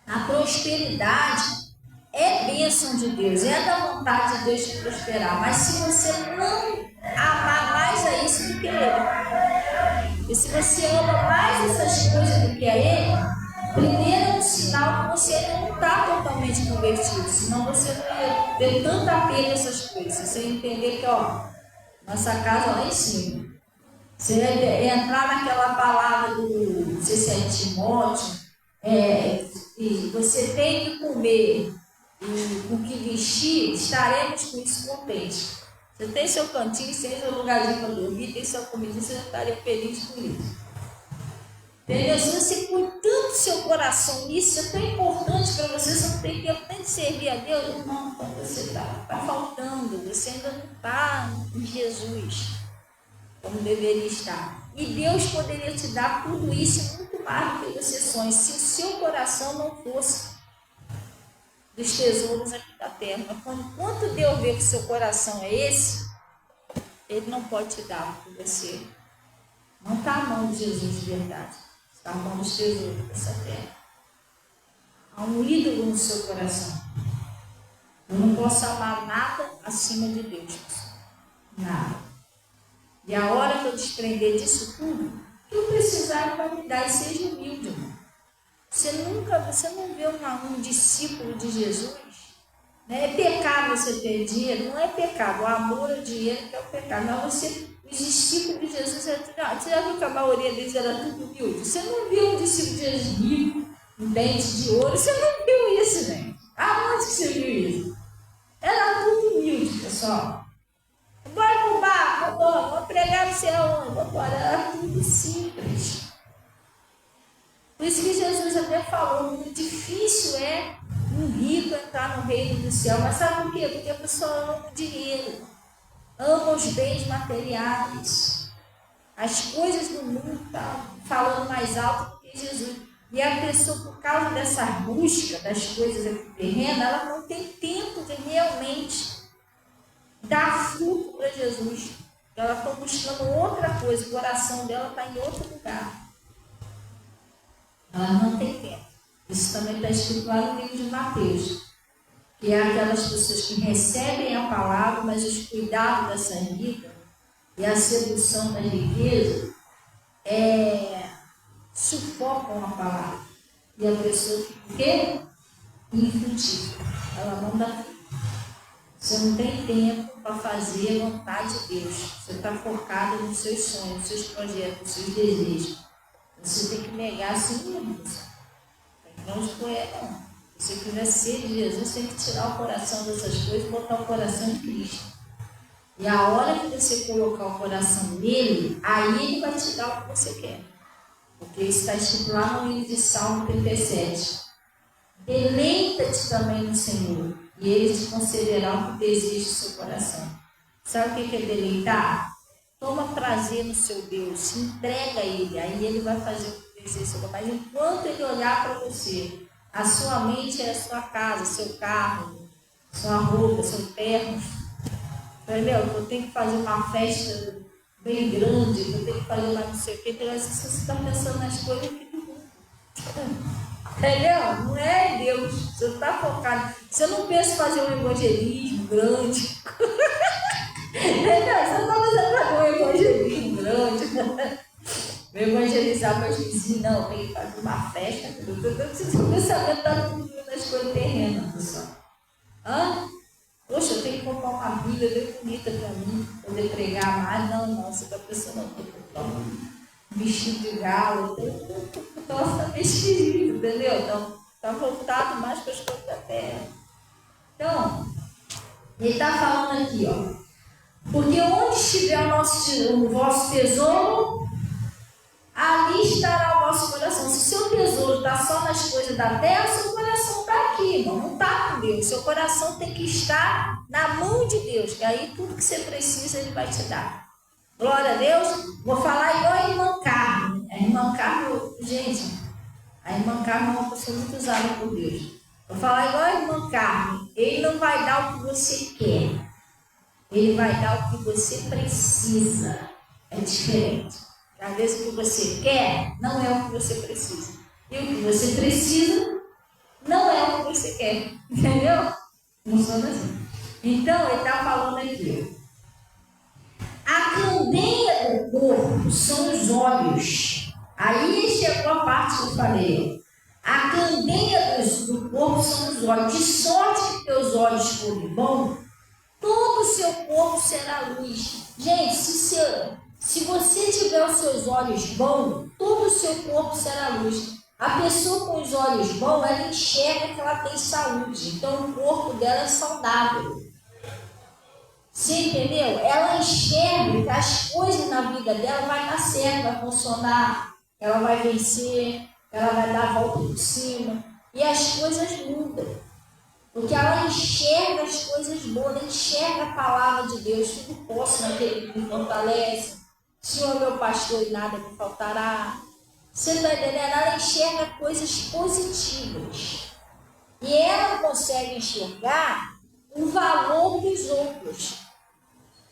A prosperidade é bênção de Deus, é da vontade de Deus te prosperar. Mas se você não amar mais a isso do que Ele, e se você ama mais essas coisas do que a Ele, primeiro é um sinal que você não está totalmente convertido, senão você não ia ter tanto apego a essas coisas. Você ia entender que, ó, nossa casa lá em cima. Você ia entrar naquela palavra do, não sei se é Timóteo, e você tem que comer e com que vestir, estaremos com isso contentes. Você tem seu cantinho, tem seu lugarzinho para dormir, tem sua comida, você estaria feliz com isso. Entendeu? Se você põe tanto seu coração nisso, é tão importante para você, você não tem tempo nem de servir a Deus, irmão, então você está faltando, você ainda não está em Jesus, como deveria estar. E Deus poderia te dar tudo isso e muito mais do que você sonha, se o seu coração não fosse dos tesouros aqui da terra. Mas enquanto Deus vê que o seu coração é esse, Ele não pode te dar o que você não está a mão de Jesus de verdade. Está a mão dos tesouros dessa terra. Há um ídolo no seu coração. Eu não posso amar nada acima de Deus. Nada. E a hora que eu desprender disso tudo, o que eu precisar vai me dar, e seja humilde, irmão. Você não vê um discípulo de Jesus, né? É pecado você ter dinheiro, não é pecado, o amor ao dinheiro que é o pecado. Mas os discípulos de Jesus, você já viu que a maioria deles era tudo humilde? Você não viu um discípulo de Jesus rico, um dente de ouro, você não viu isso, gente. Aonde que você viu isso? Era tudo humilde, pessoal. Bora pro bar, vamos pregar no céu, era tudo simples. Por isso que Jesus até falou, muito difícil é um rico entrar no reino do céu. Mas sabe por quê? Porque a pessoa ama o dinheiro, ama aos bens materiais. As coisas do mundo estão falando mais alto do que Jesus. E a pessoa, por causa dessa busca das coisas aqui terrenas, ela não tem tempo de realmente dar fruto para Jesus. Ela está buscando outra coisa, o coração dela está em outro lugar. Ela não tem tempo. Isso também está escrito lá no livro de Mateus, que é aquelas pessoas que recebem a palavra, mas os cuidados dessa vida e a sedução da riqueza sufocam a palavra. E a pessoa fica o quê? Infrutífera. Ela não dá fruto. Você não tem tempo para fazer a vontade de Deus. Você está focado nos seus sonhos, nos seus projetos, nos seus desejos. Você tem que negar a si mesmo. Não escolher, não. Se você quiser ser de Jesus, você tem que tirar o coração dessas coisas e botar o coração em Cristo. E a hora que você colocar o coração nele, aí ele vai te dar o que você quer. Porque isso está escrito lá no livro de Salmo 37. Deleita-te também no Senhor, e ele te concederá o que deseja o seu coração. Sabe o que é deleitar? Toma prazer no seu Deus, se entrega a ele, aí ele vai fazer o que deseja. Mas enquanto ele olhar para você, a sua mente é a sua casa, seu carro, sua roupa, seu terno. Entendeu? Eu tenho que fazer uma festa bem grande, eu tenho que fazer mais não sei o que. Então, você está pensando nas coisas aqui do mundo. Entendeu? Não é Deus. Você está focado. Você não pensa em fazer um evangelismo grande. Entendeu? Você não está pensando em fazer um evangelismo grande. Evangelizar para os vizinhos. Não, tem que fazer uma festa. O pensamento está tudo nas coisas terrenas, pessoal. Poxa, eu tenho que comprar uma Bíblia bem bonita para mim, poder pregar mais. Não, você está pensando, não, tem que comprar um vestido de galo. Nossa, está meio esquisito, entendeu? Então, está voltado mais para as coisas da terra. Então, ele está falando aqui, ó. Porque onde estiver o vosso tesouro, ali estará o vosso coração. Se o seu tesouro está só nas coisas da terra, o seu coração está aqui, irmão. Não está com Deus. Seu coração tem que estar na mão de Deus, que aí tudo que você precisa, ele vai te dar. Glória a Deus. Vou falar igual a irmã Carmen. A irmã Carmen, gente, a irmã Carmen é uma pessoa muito usada por Deus. Vou falar igual a irmã Carmen. Ele não vai dar o que você quer. Ele vai dar o que você precisa. É diferente. Às vezes o que você quer não é o que você precisa. E o que você precisa não é o que você quer. Entendeu? Funciona assim. Então, ele está falando aqui. A candeia do corpo são os olhos. Aí chegou a parte que eu falei. A candeia do corpo são os olhos. De sorte que teus olhos forem bons, todo o seu corpo será luz. Gente, se você tiver os seus olhos bons, todo o seu corpo será luz. A pessoa com os olhos bons, ela enxerga que ela tem saúde. Então, o corpo dela é saudável. Você entendeu? Ela enxerga que as coisas na vida dela vai dar certo, vai funcionar. Ela vai vencer, ela vai dar a volta por cima. E as coisas mudam. Porque ela enxerga as coisas boas, ela enxerga a palavra de Deus. Tudo posso naquele que me fortalece. O Senhor é meu pastor e nada me faltará. Você está entendendo? Ela enxerga coisas positivas. E ela consegue enxergar o valor dos outros.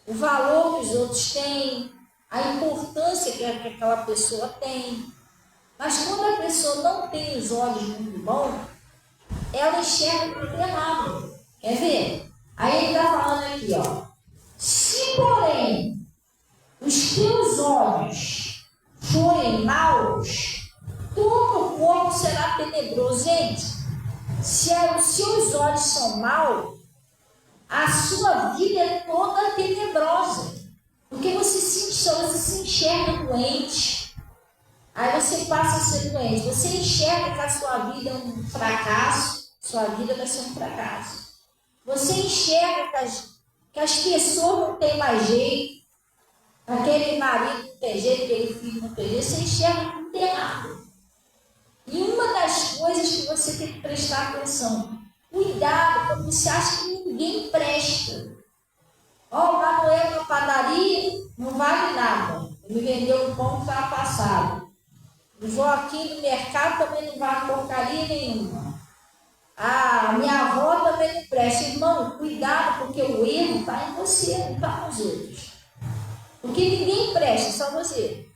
O valor que os outros têm, a importância que aquela pessoa tem. Mas quando a pessoa não tem os olhos muito bons, ela enxerga tudo errado. Quer ver? Aí ele está falando aqui, ó. Se, porém, os teus olhos forem maus, todo o corpo será tenebroso. Gente, se os seus olhos são maus, a sua vida é toda tenebrosa. Porque você se enxerga doente. Aí você passa a ser doente. Você enxerga que a sua vida é um fracasso. Sua vida vai ser um fracasso. Você enxerga que as pessoas não têm mais jeito. Aquele marido não tem jeito, aquele filho não tem jeito. Você enxerga tudo errado. E uma das coisas que você tem que prestar atenção. Cuidado quando você acha que ninguém presta. Ó, o Manuel na padaria me vendeu um pão que estava passado. O Joaquim do mercado também não vai porcaria nenhuma. A minha avó também não presta. Irmão, cuidado, porque o erro está em você, não está nos outros. Porque ninguém presta, só você.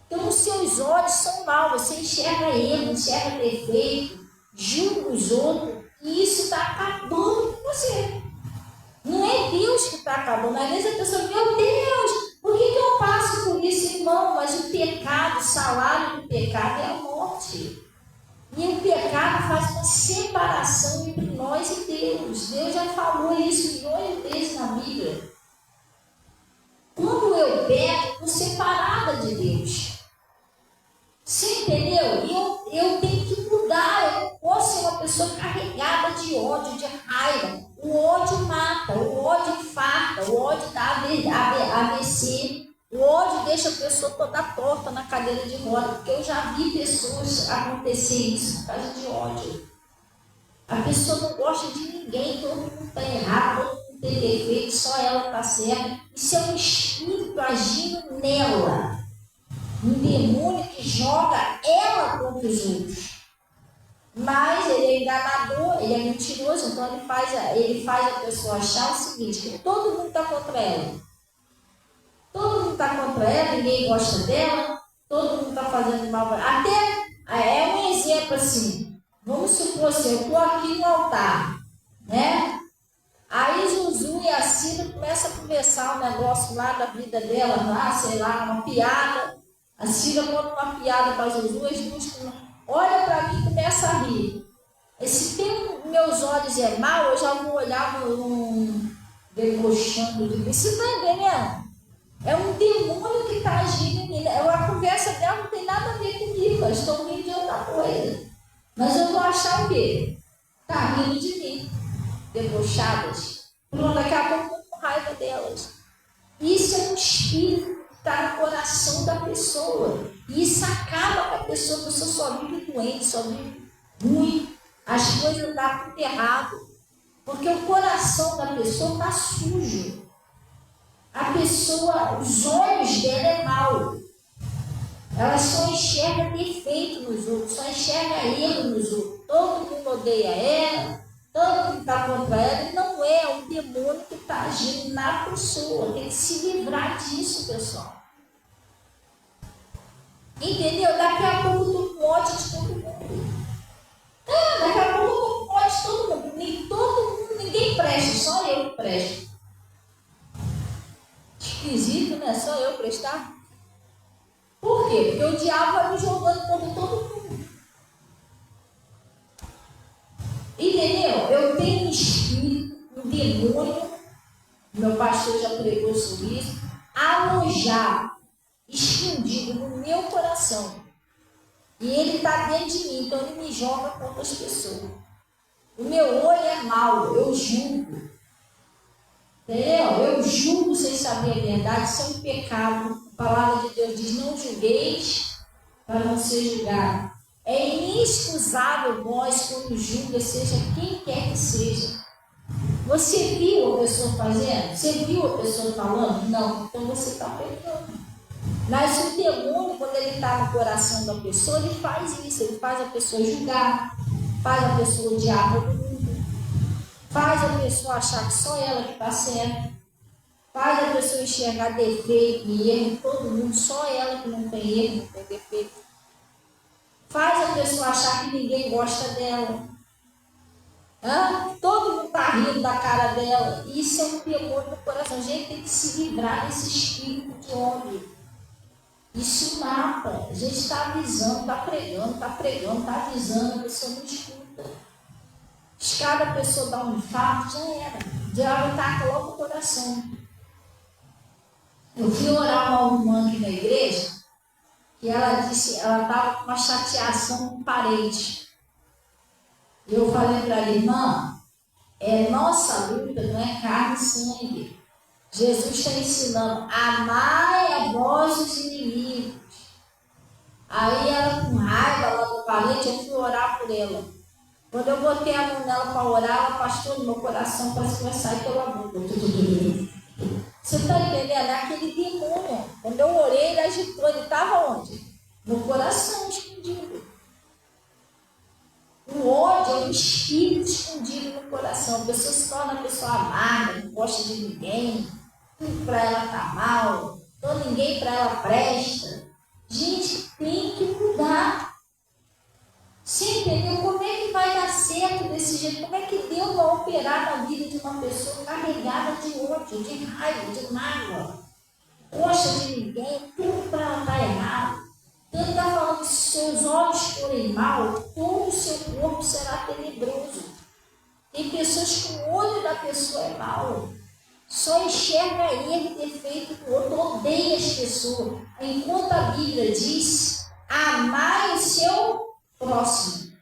Então, os seus olhos são maus, você enxerga erro, enxerga defeito, julga os outros, e isso está acabando com você. Não é Deus que está acabando. Às vezes a pessoa, meu Deus, por que eu passo por isso, irmão? Mas o pecado, o salário do pecado é a morte. E o pecado faz uma separação entre nós e Deus. Deus já falou isso milhões de vezes na Bíblia. Quando eu peco, eu estou separada de Deus. Você entendeu? Eu tenho que mudar. Eu não posso ser uma pessoa carregada de ódio, de raiva. O ódio mata, o ódio infarta, o ódio dá AVC. O ódio deixa a pessoa toda torta na cadeira de roda, porque eu já vi pessoas acontecer isso por causa de ódio. A pessoa não gosta de ninguém, todo mundo está errado, todo mundo tem defeito, só ela está certa. Isso é um espírito agindo nela. Um demônio que joga ela contra os outros. Mas ele é enganador, ele é mentiroso, então ele faz a pessoa achar o seguinte, que todo mundo está contra ela. Todo mundo está contra ela, ninguém gosta dela, todo mundo está fazendo mal. Até é um exemplo assim, vamos supor assim, eu estou aqui no altar, né? Aí Zuzu e a Cida começam a conversar um negócio lá da vida dela, lá, sei lá, uma piada. A Cida conta uma piada para Zuzu, as duas olha para mim e começa a rir. E se tem meus olhos é mal, eu já vou olhar debochando de mim. Você está entendendo? É um demônio que está agindo em mim. A conversa dela não tem nada a ver comigo. Elas estão rindo de outra coisa. Mas eu vou achar o quê? Está rindo de mim. Debochadas. Pronto, daqui a pouco eu estou com raiva delas. Isso é um espírito que está no coração da pessoa. E isso acaba com a pessoa só vive doente, só vive ruim. As coisas dão tudo errado. Porque o coração da pessoa está sujo. A pessoa, os olhos dela é mau. Ela só enxerga defeito nos outros, só enxerga erro nos outros. Todo mundo odeia ela, todo mundo está contra ela. Não é um demônio que está agindo na pessoa. Tem que se livrar disso, pessoal. Entendeu? Daqui a pouco eu estou com ódio de todo mundo. Daqui a pouco eu estou com ódio de todo mundo. Nem todo mundo, ninguém presta, só eu que presto. Esquisito, né? Só eu prestar? Por quê? Porque o diabo vai me jogando contra todo mundo. Entendeu? Eu tenho um espírito, um demônio, meu pastor já pregou sobre isso, alojado, escondido no meu coração. E ele está dentro de mim, então ele me joga contra as pessoas. O meu olho é mau, eu julgo. Entendeu? Eu julgo sem saber a verdade, isso é um pecado. A palavra de Deus diz, não julgueis para não ser julgado. É inexcusável nós, quando julga, seja quem quer que seja. Você viu a pessoa fazendo? Você viu a pessoa falando? Não, então você está pecando. Mas o demônio, quando ele está no coração da pessoa, ele faz isso, ele faz a pessoa julgar, faz a pessoa odiar todo mundo, faz a pessoa achar que só ela que está certa, faz a pessoa enxergar defeito e erro em todo mundo, só ela que não tem erro, não tem defeito. Faz a pessoa achar que ninguém gosta dela. Todo mundo está rindo da cara dela. Isso é um demônio no coração. A gente tem que se livrar desse espírito de ódio. Isso mata. A gente está avisando, está pregando, está avisando, a pessoa não escuta. Se cada pessoa dá um infarto, já era. O diabo ataca logo o coração. Eu fui orar uma irmã aqui na igreja, que ela disse, ela estava com uma chateação com parede. E eu falei para ela, irmã, nossa luta não é carne e sangue. Jesus está ensinando, amai a vós os inimigos. Aí ela com raiva lá do parede, eu fui orar por ela. Quando eu botei a mão nela para orar, ela pastor no meu coração, parece que vai sair pela boca. Você está entendendo? É aquele demônio. no coração escondido. O ódio é um espírito escondido no coração. A pessoa se torna uma pessoa amarga, não gosta de ninguém, tudo para ela está mal, então ninguém para ela presta. Gente, tem que mudar. Você entendeu? Como é que vai dar certo desse jeito? Como é que Deus vai operar na vida de uma pessoa carregada de ódio, de raiva, de mágoa? Gosta de ninguém, tudo para ela está errado. Então ele está falando que se seus olhos forem mal, todo o seu corpo será tenebroso. Tem pessoas que o olho da pessoa é mau. Só enxerga erro e defeito do outro, odeia as pessoas. Enquanto a Bíblia diz, amai o seu próximo.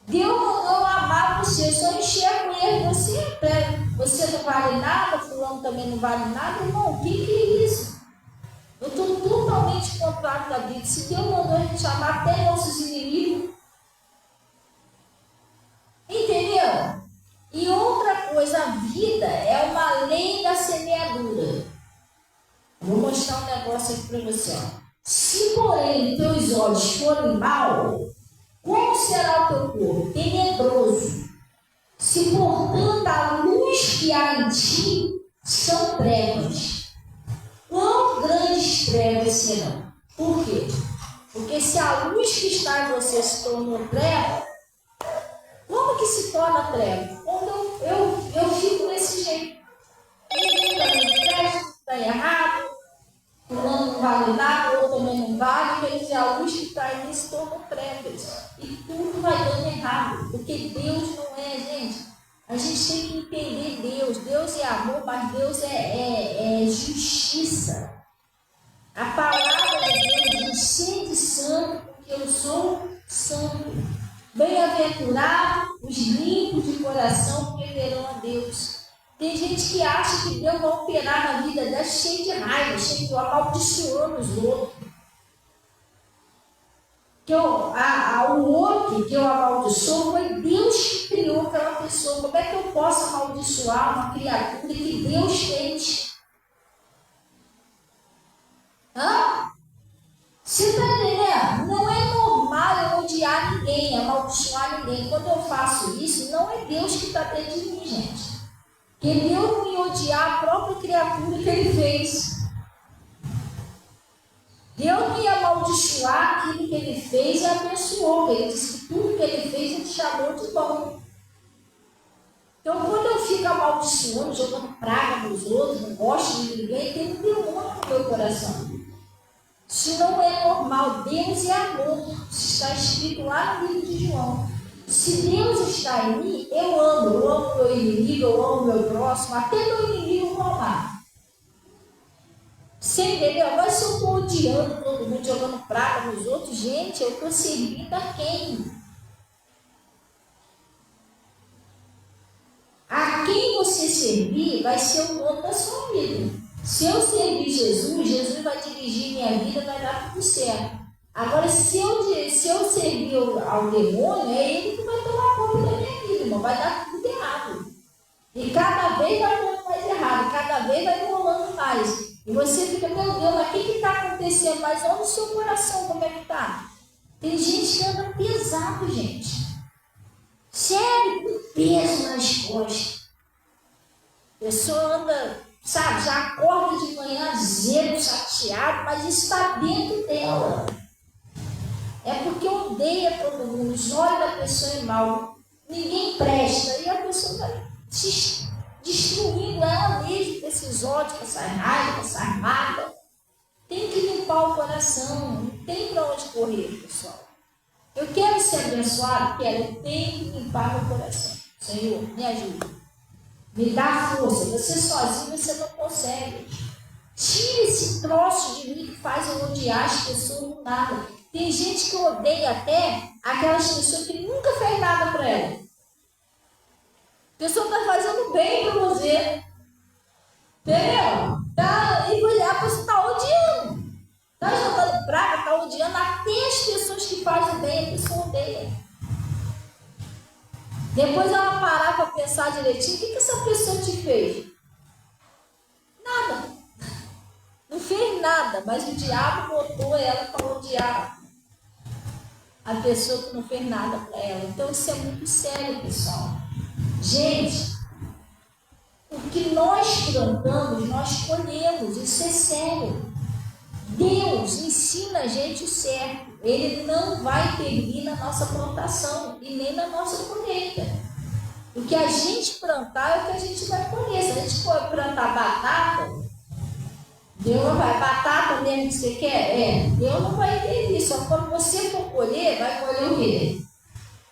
Deus mandou amar você, só enxerga o erro. Você não vale nada, fulano também não vale nada. Irmão, o que é isso? Eu estou totalmente contrário da Bíblia. Se Deus mandou a gente amar até nossos inimigos, entendeu? E outra coisa, a vida é uma lei da semeadura. Vou mostrar um negócio aqui para você. Ó. Se, porém, teus olhos forem mal, como será o teu corpo? Tenebroso. Se, portanto, a luz que há em ti são trevas, quão grandes trevas serão? Por quê? Porque se a luz que está em você se tornou treva, como que se torna treva? Quando eu fico desse jeito. Ninguém está me presta, está errado, fulano não vale nada, outro também não vale, quer dizer, a luz que está em mim se tornou trevas. E tudo vai dando errado, porque Deus não é, gente. A gente tem que entender Deus. Deus é amor, mas Deus é justiça. A palavra de Deus diz: sede santo, porque eu sou santo. Bem-aventurados os limpos de coração, porque verão a Deus. Tem gente que acha que Deus vai operar na vida dela cheio de raiva, cheio de amaldiçoando os outros. O outro que eu amaldiçoo foi Deus que criou aquela pessoa. Como é que eu posso amaldiçoar uma criatura que Deus fez? Você está entendendo? Não é normal eu odiar ninguém, amaldiçoar ninguém. Quando eu faço isso, não é Deus que está dentro de mim, gente. Porque Deus não ia odiar a própria criatura que Ele fez. Deus não ia amaldiçoar aquilo que Ele fez e abençoou. Ele disse que tudo que Ele fez, Ele chamou de bom. Então, quando eu fico amaldiçoando, jogando praga nos outros, não gosto de ninguém, tem um demônio no meu coração. Isso não é normal. Deus é amor. Isso está escrito lá no livro de João. Se Deus está em mim, eu amo meu inimigo, eu amo meu próximo, até meu inimigo eu vou amar. Você entendeu? Agora se eu estou odiando todo mundo, jogando praga nos outros, gente, eu estou servindo a quem? A quem você servir vai ser o dono da sua vida. Se eu servir Jesus, Jesus vai dirigir minha vida, vai dar tudo certo. Agora, se eu servir ao demônio, é ele que vai tomar conta da minha vida, irmão. Vai dar tudo errado. E cada vez vai dando mais errado, cada vez vai enrolando mais. E você fica, meu Deus, mas o que está acontecendo? Mas olha o seu coração, como é que está? Tem gente que anda pesado, gente. Sério, com peso nas costas. A pessoa anda, sabe, já acorda de manhã azedo, chateado, mas isso está dentro dela. É porque odeia todo mundo, os olhos da pessoa é mal, ninguém presta, e a pessoa está destruindo ela mesma com esses ódios, com essa raiva, com essa armada. Tem que limpar o coração, não tem para onde correr, pessoal. Eu quero ser abençoado, eu tenho que limpar meu coração. Senhor, me ajuda. Me dá força. Você sozinho, você não consegue. Tira esse troço de mim que faz eu odiar as pessoas do nada. Tem gente que odeia até aquelas pessoas que nunca fez nada para ela. A pessoa está fazendo bem para você. Entendeu? E a pessoa está odiando. Está jogando praga, está odiando. Até as pessoas que fazem bem, a pessoa odeia. Depois ela parar para pensar direitinho, o que essa pessoa te fez? Nada. Não fez nada, mas o diabo botou ela para odiar a pessoa que não fez nada para ela. Então isso é muito sério, pessoal. Gente, o que nós plantamos, nós colhemos. Isso é sério. Deus ensina a gente o certo. Ele não vai intervir na nossa plantação e nem na nossa colheita. O que a gente plantar é o que a gente vai colher. Se a gente for plantar batata, Deus não vai. Batata mesmo que você quer? Deus não vai intervir. Só que quando você for colher, vai colher o quê?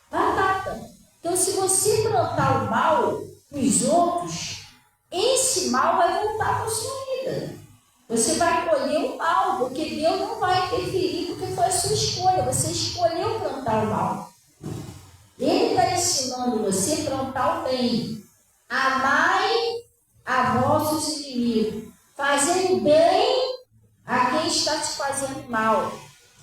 Batata. Então, se você plantar o mal nos outros, esse mal vai voltar para a sua vida. Você vai colher o mal, porque Deus não vai interferir, porque foi a sua escolha. Você escolheu plantar o mal. Ele está ensinando você a plantar o bem. Amai a vossos inimigos. Fazei bem a quem está te fazendo mal.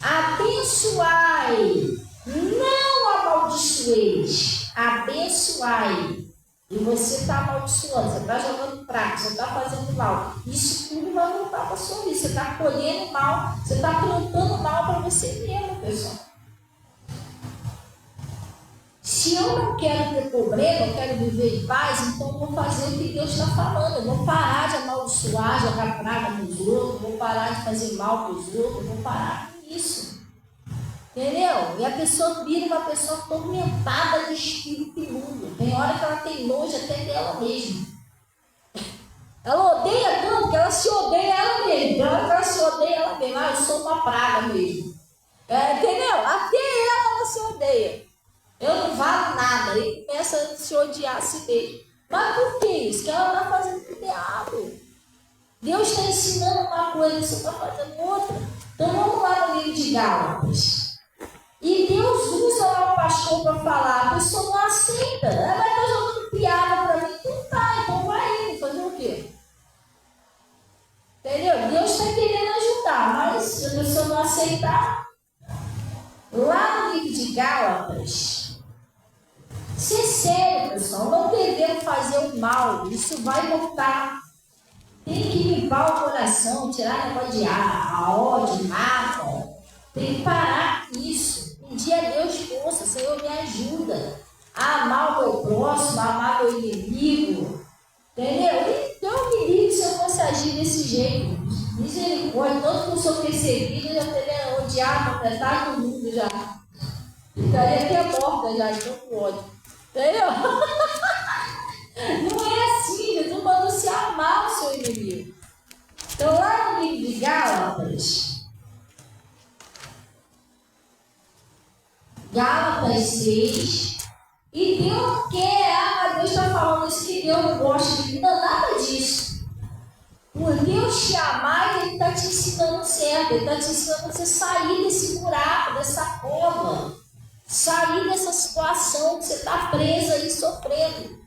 Abençoai, não amaldiçoeis. Abençoai. E você está amaldiçoando, você está jogando praga, você está fazendo mal. Isso tudo vai voltar para a sua vida. Você está colhendo mal, você está plantando mal para você mesmo, pessoal. Se eu não quero ter problema, eu quero viver em paz, então eu vou fazer o que Deus está falando. Eu vou parar de amaldiçoar, jogar praga nos outros, vou parar de fazer mal para os outros, vou parar com isso. Entendeu? E a pessoa vira uma pessoa atormentada de espírito imundo. Tem hora que ela tem nojo até dela mesma. Ela odeia tanto que ela se odeia ela mesma. Tem hora que ela se odeia ela mesma. Eu sou uma praga mesmo. Entendeu? Até ela se odeia. Eu não valo nada. E começa a se odiar a si mesmo. Mas por que isso? Que ela está fazendo o diabo. Deus está ensinando uma coisa, você está fazendo outra. Então vamos lá no livro de Gálatas. E Deus usa lá o pastor para falar, a pessoa não aceita. Ela vai estar jogando piada para mim. Não tá, então vai indo fazer o quê? Entendeu? Deus está querendo ajudar, mas se a pessoa não aceitar, lá no livro de Gálatas, ser sério, pessoal, não devemos fazer o mal, isso vai voltar. Tem que limpar o coração, tirar a negócio de ódio, mágoa. Tem que parar com isso. Pedir a Deus força, Senhor, me ajuda a amar o meu próximo, a amar o meu inimigo. Entendeu? Então me livre se eu fosse agir desse jeito. Misericórdia, tanto que eu sou perseguida, eu já teria odiado a metade do mundo já. Estaria até morta já, de tanto ódio. Entendeu? Não é assim, Jesus manda você amar o seu inimigo. Então lá no livro de Gálatas 6, e Deus quer, Deus está falando isso que Deus não gosta de vida, nada disso. Por Deus te amar, Ele está te ensinando certo, Ele está te ensinando você sair desse buraco, dessa cova, sair dessa situação que você está presa e sofrendo.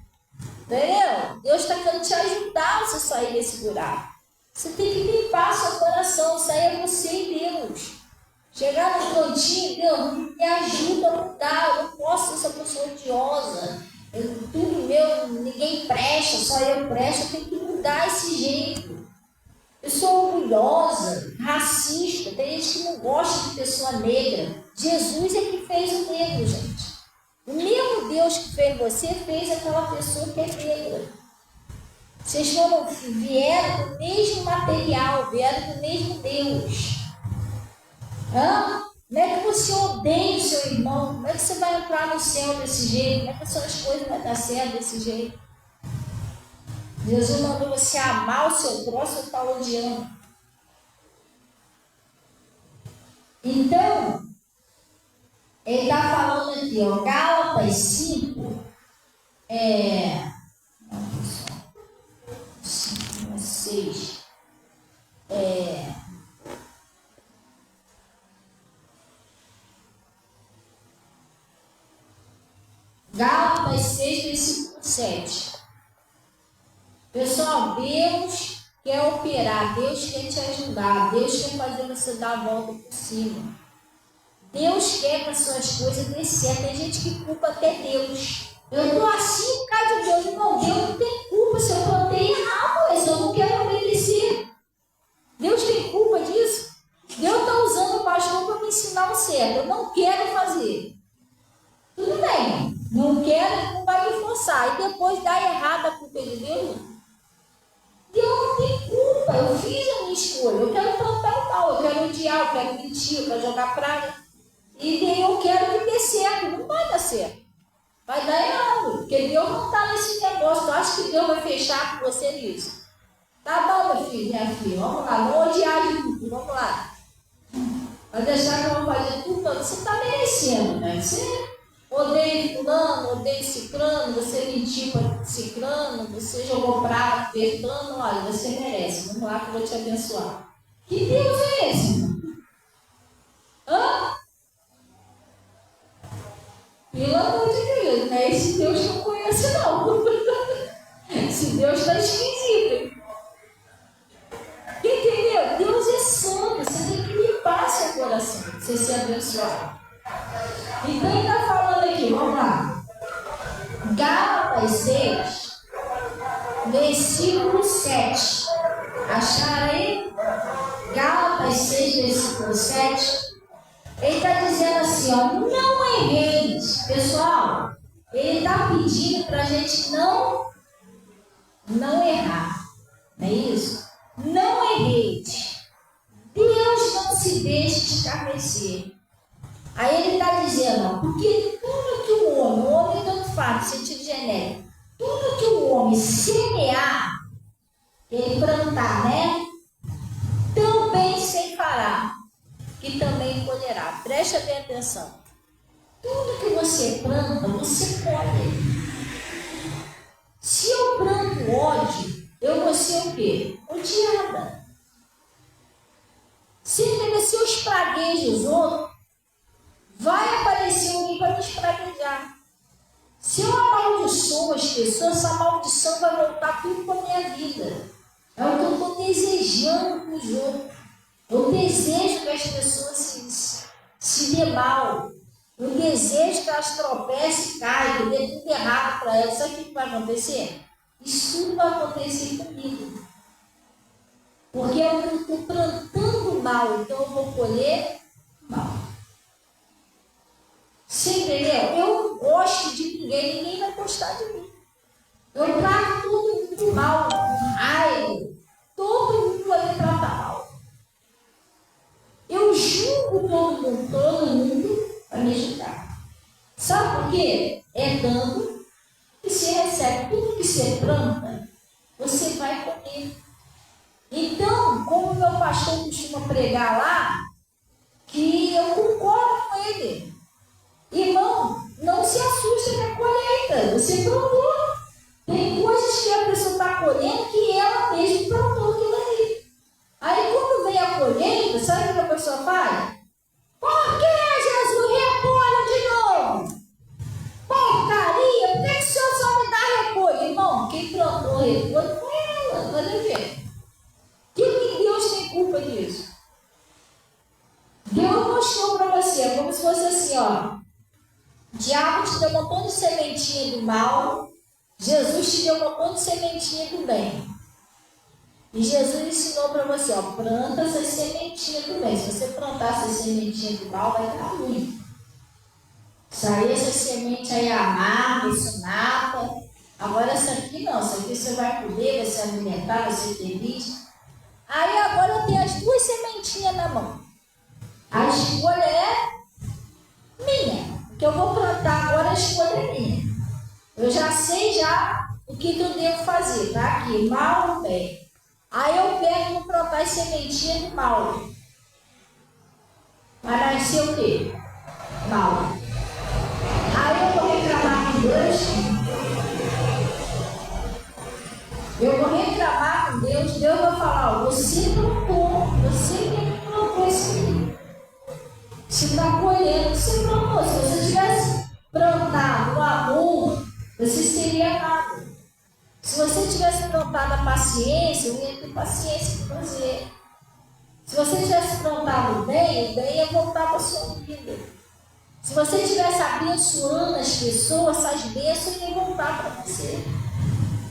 Entendeu? Deus está querendo te ajudar a você sair desse buraco. Você tem que limpar seu coração, isso aí é você e Deus. Chegar no cantinho, Deus, me ajuda a mudar, eu não posso ser essa pessoa odiosa, tudo meu, ninguém presta, só eu presto, eu tenho que mudar esse jeito. Eu sou orgulhosa, racista, tem gente que não gosta de pessoa negra. Jesus é que fez o negro, gente. O mesmo Deus que fez você, fez aquela pessoa que é negra. Vocês vieram do mesmo material, vieram do mesmo Deus. Como é que você odeia o seu irmão? Como é que você vai entrar no céu desse jeito? Como é que as suas coisas vão dar certo desse jeito? Jesus mandou você amar o seu próximo e está odiando. Então, ele está falando aqui, ó, Gálatas 5, 6, Gálatas 6, versículo 7. Pessoal, Deus quer operar, Deus quer te ajudar, Deus quer fazer você dar a volta por cima. Deus quer que as suas coisas dê certo. Tem gente que culpa até Deus. Eu estou assim por causa de Deus. Não, Deus não tem culpa se eu plantei errado, mas eu não quero obedecer. Deus tem culpa eu fiz a minha escolha, eu quero plantar o mal, eu quero odiar, eu quero mentir, eu quero jogar praga. E daí eu quero que dê certo, não vai dar certo. Vai dar errado, porque Deus não está nesse negócio. Tu acha que Deus vai fechar com você nisso? Tá bom, meu filho, minha filha, vamos lá, vamos odiar de tudo, vamos lá. Vai deixar que eu vou fazer tudo, você está merecendo, né? Você odeia fulano, odeia ciclano, você mentiu para ciclano, você jogou praga apertando, olha, você merece, vamos lá que eu vou te abençoar. Que Deus é esse? Hã? Pelo amor de Deus, não é esse Deus que eu conheço, não. Esse Deus está esquisito. Entendeu? Deus é santo, você tem que limpar seu coração, você ser abençoado. Então ele está falando aqui, vamos lá. Gálatas 6, versículo 7. Acharam aí? Gálatas 6, versículo 7. Ele está dizendo assim, ó, não erreis. Pessoal, ele está pedindo para a gente não errar. Não é isso? Não erreis. Deus não se deixe escarnecer. Aí ele está dizendo, ó, porque tudo que o homem tanto faz, sentido genérico, tudo que o homem semear, ele plantar, né? Também se fará, que também colherá. Preste bem atenção. Tudo que você planta, você colhe. Se eu planto ódio, eu vou ser o quê? Odiada. Se eu espraguejo os outros, vai aparecer alguém para me espraguejar. Se eu amaldiçoo as pessoas, essa maldição vai voltar tudo para a minha vida. É o que eu estou desejando para os outros. Eu desejo que as pessoas se dê mal. Eu desejo que elas tropecem e caiam, que dê tudo errado para elas. Sabe o que vai acontecer? Isso tudo vai acontecer comigo. Porque eu estou plantando mal, então eu vou colher mal. Você entendeu? Eu não gosto de ninguém vai gostar de mim. Eu trato todo mundo mal, raiva, todo mundo vai me tratar mal. Eu julgo todo mundo vai me julgar. Sabe por quê? É dando que se recebe. Tudo que você planta, você vai comer. Então, como meu pastor costuma pregar lá, que eu concordo com ele. Irmão, não se assuste com a colheita. Você plantou. Tem coisas que a pessoa está colhendo que ela mesma plantou aquilo ali. Aí quando vem a colheita, sabe o que a pessoa faz? Por que Jesus recolhe de novo? Porcaria, por que o Senhor só me dá recolho? Irmão, quem plantou recolho foi ela. Fazer o quê? Que Deus tem culpa disso? Deus mostrou para você, como se fosse assim, ó. O diabo te deu um montão de sementinha do mal, Jesus te deu um montão de sementinha do bem. E Jesus ensinou para você, ó, planta essas sementinhas do bem. Se você plantar essas sementinhas do mal, vai dar ruim. Sair essas sementes aí amarga, isso nata. Agora essa aqui não, essa aqui você vai comer, vai se alimentar, vai ser feliz. Aí agora eu tenho as duas sementinhas na mão. A escolha é minha. O que eu vou plantar agora, a escolha é minha. Eu já sei o que eu devo fazer, tá? Aqui, mal ou bem. Aí eu pego e vou plantar as sementinhas do mal. Vai nascer o quê? Mal. Aí eu vou reclamar com Deus. Eu vou reclamar com Deus. Deus vai falar, ó, você plantou. Você que plantou isso aqui. Você está colhendo, você plantou. Se você tivesse plantado o amor, você seria amado. Se você tivesse plantado a paciência, eu ia ter paciência com você. Se você tivesse plantado o bem ia voltar para a sua vida. Se você estivesse abençoando as pessoas, essas bênçãos iam voltar para você.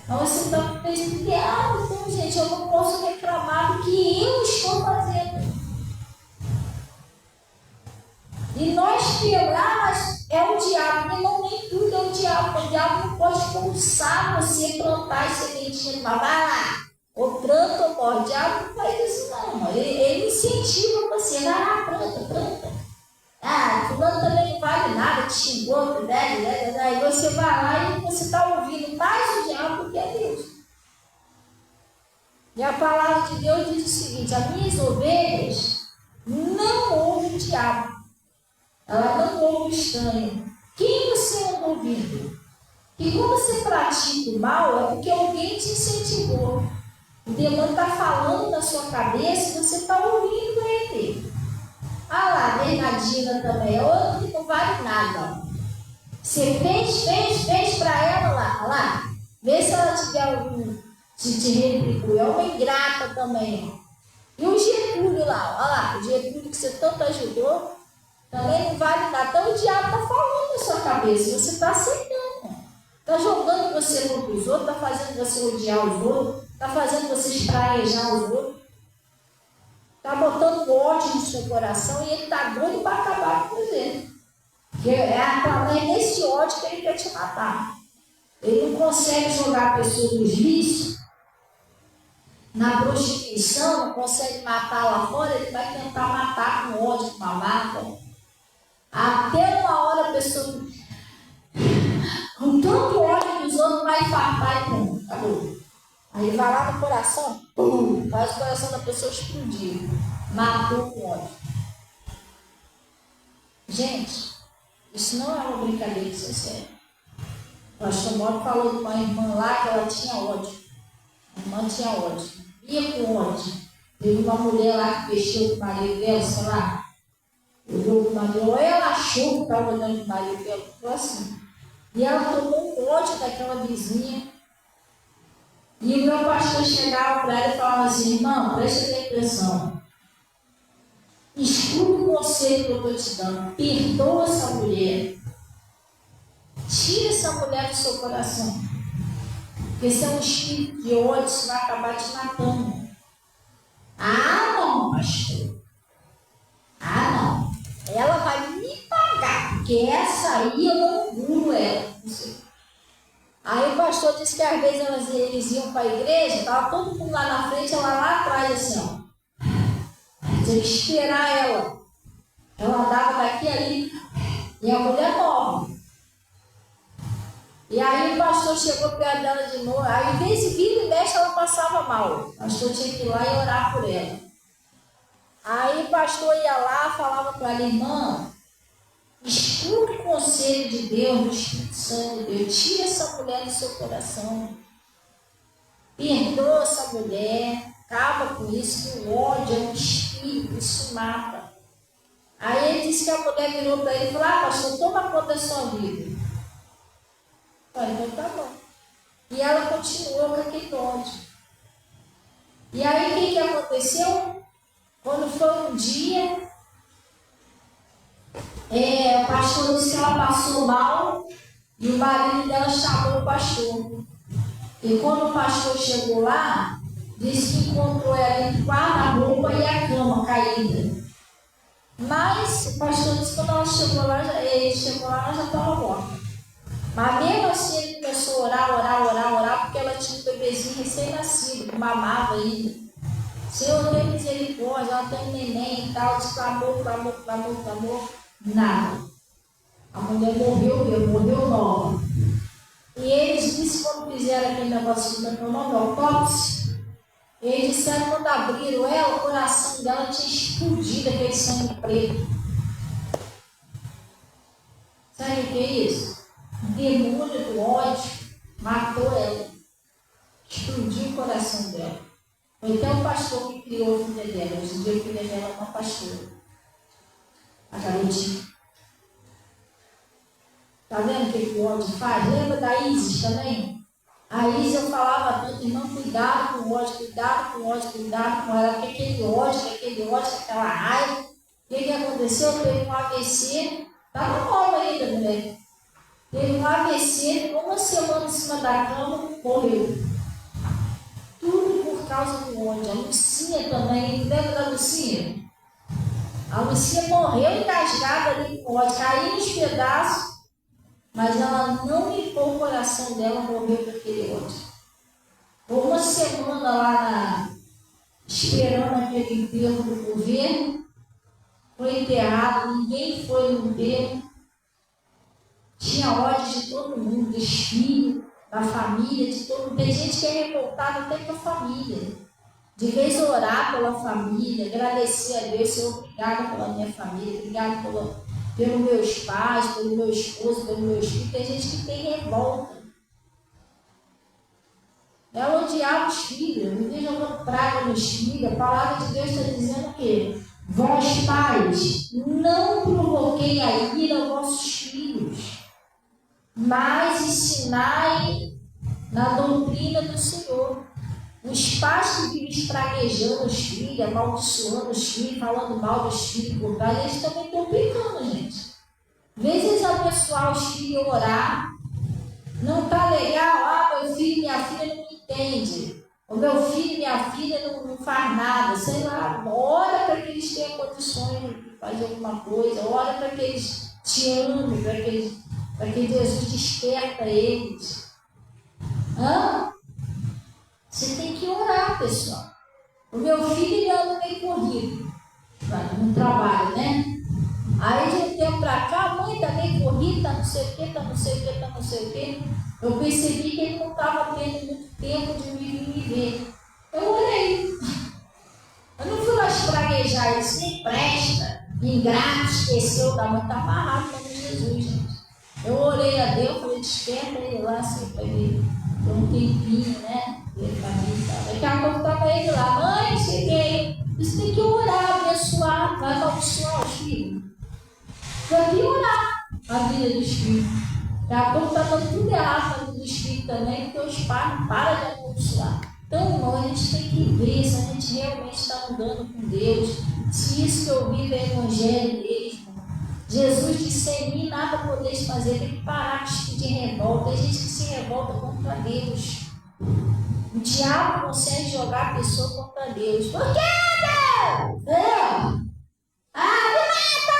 Então você está pensando que, então, gente, eu não posso reclamar do que eu estou fazendo. E nós mas é o diabo, e não nem tudo é o diabo não pode forçar você a plantar as sementinhas, vai lá, ou planta ou morre. O diabo não faz isso não. Ele incentiva você. Planta. Fulano também não vale nada, te xingou, aí você vai lá e você está ouvindo mais o diabo do que a Deus. E a palavra de Deus diz o seguinte: as minhas ovelhas não ouvem o diabo. Ela não ouve o estranho. Quem você anda ouvindo? E quando você pratica o mal, é porque alguém te incentivou. O demônio está falando na sua cabeça e você está ouvindo ele. Lá, a Bernardina também é outra que não vale nada. Você fez para ela lá. Vê se ela tiver algum te retribui. É uma ingrata também. E o Getúlio lá, o Getúlio que você tanto ajudou, também não vale nada. Então o diabo está falando na sua cabeça, você está aceitando. Está jogando você contra os outros, está fazendo você odiar os outros, está fazendo você espraejar os outros. Está botando ódio no seu coração e ele está doido para acabar com você. Porque é através desse ódio que ele quer te matar. Ele não consegue jogar a pessoa nos vícios, na prostituição, não consegue matar lá fora, ele vai tentar matar com ódio, com uma mágoa. Até uma hora a pessoa, com tanto ódio que os outros vai farpar e pronto, acabou. Aí ele vai lá no coração, faz o coração da pessoa explodir. Matou com ódio. Gente, isso não é uma brincadeira, isso é sério. O pastor Mauro falou de uma irmã lá que ela tinha ódio. A irmã tinha ódio. Ia com ódio. Teve uma mulher lá que mexeu com o marido dela, sei lá. Olhou com o marido, ou ela achou que estava olhando com o marido dela, ficou assim. E ela tomou um ódio daquela vizinha. E o meu pastor chegava para ela e falava assim: irmão, preste atenção. Escuta o conselho que eu estou te dando. Perdoa essa mulher. Tira essa mulher do seu coração. Porque se é um espírito de ódio, isso vai acabar te matando. Não, pastor. Não. Ela vai me pagar. Porque essa aí eu não engano ela. Aí o pastor disse que às vezes eles iam para a igreja, estava todo mundo lá na frente, ela lá atrás, assim, ó. Tinha que esperar ela. Ela andava daqui ali. E a mulher morre. E aí o pastor chegou perto dela de novo. Aí, em vez de vir e mexe, ela passava mal. O pastor tinha que ir lá e orar por ela. Aí o pastor ia lá, falava para ela: irmã, escuta o conselho de Deus, do Espírito Santo de Deus. Tira essa mulher do seu coração. Perdoa essa mulher. Acaba com isso, que o ódio é um espírito, isso mata. Aí ele disse que a mulher virou para ele e falou: pastor, toma conta da sua vida. Então tá bom. E ela continuou com aquele ódio. E aí o que aconteceu? Quando foi um dia, o pastor disse que ela passou mal e o marido dela chamou o pastor. E quando o pastor chegou lá, disse que encontrou ela entre o guarda-roupa e a cama caída. Mas o pastor disse que quando ela chegou lá, ela já estava morta. Mas mesmo assim ele começou a orar, porque ela tinha um bebezinho recém-nascido, que mamava ainda. Senhor, tem misericórdia, ela tem um neném e tal, clamou, nada. A mulher morreu nova. E eles disseram, quando fizeram aquele negócio que eu não autópsia, eles disseram que quando abriram ela, o coração dela tinha explodido aquele sangue preto. Sabe o que é isso? O demônio do ódio matou ela, explodiu o coração dela. Foi até o pastor que criou a filha dela. Hoje em dia a filha dela é uma pastora, a garotinha. Está vendo o que o ódio faz? Lembra da Isis também? A Isis, eu falava tanto: irmão, cuidado com o ódio, cuidado com ela, porque aquele ódio, aquela raiva. O que aconteceu? Teve um AVC, estava nova ainda, mulher. Teve um AVC, uma semana em cima da cama, morreu. Tudo por causa do ódio. A Lucinha também, lembra da Lucinha? A Lucinha morreu engasgada ali com ódio, caiu nos pedaços, mas ela não limpou o coração dela, morreu com aquele ódio. Por uma semana lá esperando aquele enterro do governo, foi enterrado, ninguém foi no enterro, tinha ódio de todo mundo, dos filhos, da família, de todo mundo. Tem gente que é revoltada até com a família. De vez orar pela família, agradecer a Deus, ser obrigada pela minha família, obrigada pelos meus pais, pelo meu esposo, pelos meus filhos. Tem gente que tem revolta. Ela odiava os filhos, vivia jogando praga nos filhos. A palavra de Deus está dizendo o quê? Vós, pais, não provoquei a ira aos vossos filhos, mas ensinai na doutrina do Senhor. Os pais que vivem espraguejando os filhos, amaldiçoando os filhos, falando mal dos filhos por trás, eles também estão pecando, gente. Às vezes abençoar os filhos e orar, não está legal, meu filho e minha filha não me entendem. O meu filho e minha filha não faz nada, sei lá, ora para que eles tenham condições de fazer alguma coisa, ora para que eles te amem, para que Jesus desperta eles. Você tem que orar, pessoal. O meu filho ele anda meio corrido no trabalho, né? Aí de um tempo para cá, a mãe está meio corrida, está não sei o quê, está não sei o quê, está não sei o quê. Eu percebi que ele não estava tendo muito tempo de me ver. Eu orei. Eu não fui lá espraguejar, isso nem presta. Ingrato, esqueceu da mãe, está amarrado no nome de Jesus, gente. Eu orei a Deus, falei, desperta ele lá, assim, para ele ter um tempinho, né? Daqui a pouco estava ele lá, mãe, cheguei. Você tem que orar, abençoar, vai abençoar os filhos. Vai piorar a vida dos filhos. Daqui a pouco está dando tudo errado na vida dos filhos também, porque os pais não param de abençoar. Então, irmão, a gente tem que ver se a gente realmente está andando com Deus, se isso que eu vivo é evangelho mesmo. Jesus disse: em mim nada podeis fazer, tem que parar de revolta. Tem gente que se revolta contra Deus. O diabo consegue jogar a pessoa contra Deus. Por que, Deus? Me mata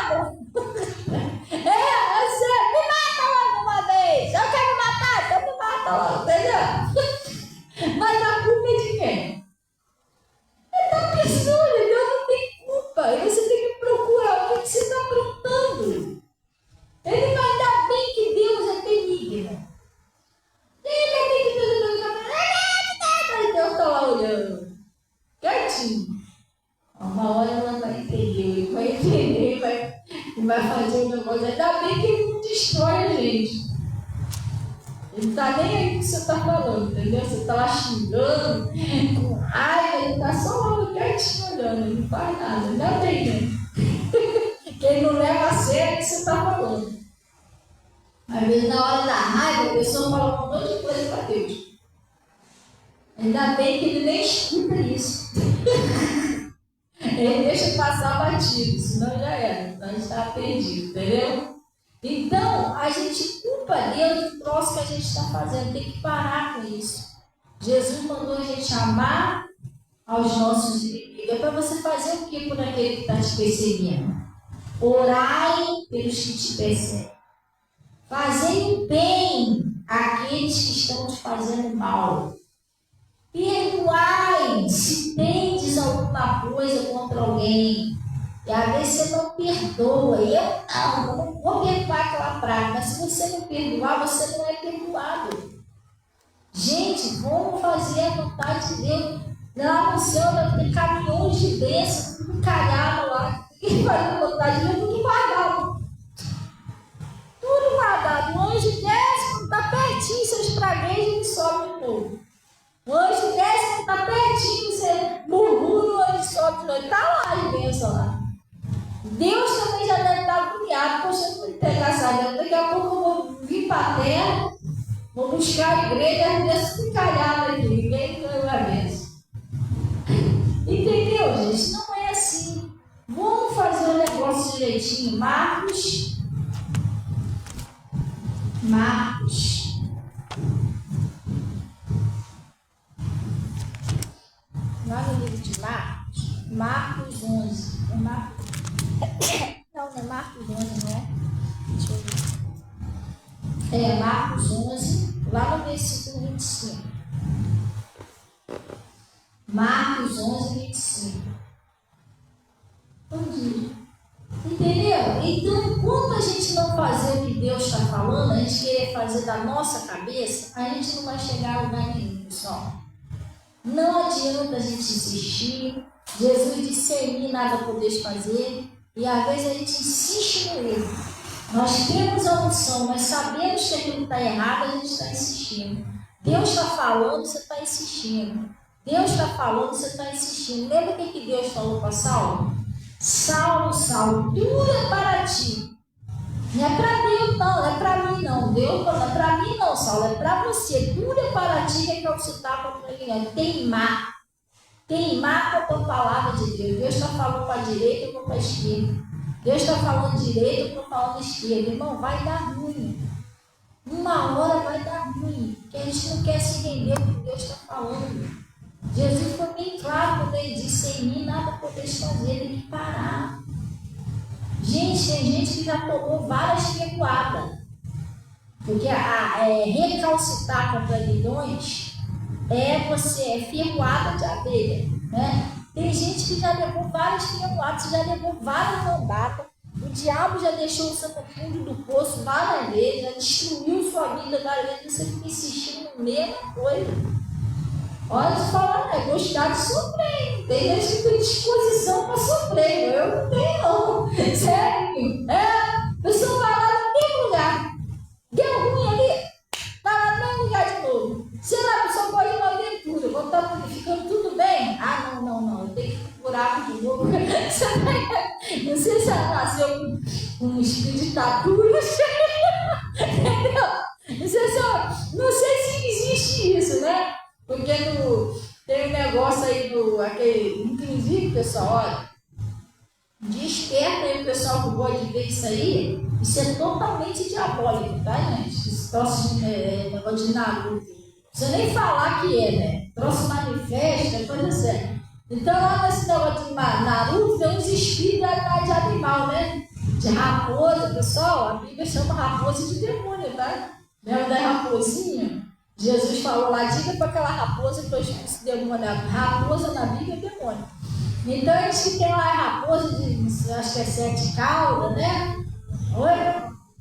logo! Me mata logo uma vez! Eu quero me matar, então me mata logo, entendeu? Mas a culpa é de quem? É da pessoa, Deus não tem culpa. E você tem que procurar o que você está aprontando. Ele vai dar bem que Deus é benigno. Deus está lá olhando, quietinho. Uma hora ela vai entender, vai fazer um negócio. Ainda bem que ele não destrói a gente. Ele não está nem aí com o que você está falando, entendeu? Você está lá xingando, com raiva, ele está só lá quietinho olhando, ele não faz nada. Ainda bem, né? Que ele não leva a sério o que você está falando. Às vezes, na hora da raiva, a pessoa fala um monte de coisa para Deus. Ainda bem que ele nem escuta isso. Ele deixa passar batido, senão já era. Então a gente estava perdido, entendeu? Então, a gente culpa Deus do troço que a gente está fazendo. Tem que parar com isso. Jesus mandou a gente amar aos nossos inimigos. É para você fazer o que por aquele que está te perseguindo? Orai pelos que te perseguem. Fazei o bem àqueles que estão te fazendo mal. Perdoai se tendes alguma coisa contra alguém. E às vezes você não perdoa. Eu não vou perdoar aquela praga. Mas se você não perdoar, você não é perdoado. Gente, vamos fazer a vontade de Deus. Lá no céu vai ter caminhões de bênçãos, tudo calhado lá. Quem faz a vontade de Deus, tudo guardado. Tudo guardado. O anjo desce, quando está pertinho, você espragueja e sobe de novo. O anjo desce, quando está pertinho, você murmura, o anjo sobe de novo. Está lá a bênção lá. Deus também já deve estar agoniado. Poxa, eu vou pegar essa bênção. Daqui a pouco eu vou vir para a terra, vou buscar a igreja e a bênção fica calhada aqui. Ninguém ganhou a bênção. Entendeu, gente? Não é assim. Vamos fazer o negócio direitinho. Marcos. Lá no livro de Marcos 11. É Marcos? Não é Marcos 11, não é? Deixa eu ver. É Marcos 11, lá no versículo 25. Marcos 11, 25. Entendeu? Então, quando a gente não fazer o que Deus está falando, a gente querer fazer da nossa cabeça, a gente não vai chegar a lugar nenhum, pessoal. Não adianta a gente insistir. Jesus disse: sem mim nada podeis fazer. E às vezes a gente insiste no erro. Nós temos a unção, mas sabemos que aquilo está errado, a gente está insistindo. Deus está falando, você está insistindo. Deus está falando, você está insistindo. Lembra o que Deus falou para Saulo? Saulo, Saulo, tudo é para ti. Não é para Deus, não, não é para mim, não. Deus não é para mim, não, Saulo, é para você. Tudo é para ti, que é o que você está contra ele. É teimar. Teimar com a tua palavra de Deus. Deus está falando para a direita, eu vou para a esquerda. Deus está falando direita, eu estou falando esquerda. Irmão, vai dar ruim. Uma hora vai dar ruim. Porque a gente não quer se render o que Deus está falando. Jesus foi bem claro quando ele disse: sem mim nada podeis fazer, tem que parar. Gente, tem gente que já tomou várias ferroadas. Porque recalcitar contra leões é ferroada de abelha, né? Tem gente que já levou várias ferroadas, já levou várias lambadas. O diabo já deixou você no fundo do poço várias vezes, já destruiu sua vida várias vezes, você fica insistindo na mesma coisa. Olha, se falar, é gostar de sofrer. Tem gente que tem disposição para sofrer. Eu não tenho, não. Sério. A pessoa vai lá no mesmo lugar. Deu ruim ali, vai lá no mesmo lugar de novo. Sei lá, a pessoa pode ir na aventura. Vou estar ficando tudo bem. Ah, não. Eu tenho que procurar de novo. Não sei se ela nasceu com um espírito de tatu. Entendeu? Não sei se existe isso, né? Porque tem um negócio aí inclusive, pessoal, olha, desperta aí o pessoal que gosta de ver isso aí, isso é totalmente diabólico, tá, gente? Esse troço de negócio de Naruto. Não precisa nem falar que é, né? Troço manifesta, coisa séria. Então, lá nesse negócio de Naruto, tem uns espíritos de animal, né? De raposa, pessoal, a Bíblia chama raposa de demônio, tá? Lembra da raposinha? Jesus falou lá: diga para aquela raposa que eu esse demônio. Raposa na Bíblia é demônio. Então a gente tem lá a raposa de, acho que é 7 caudas, né?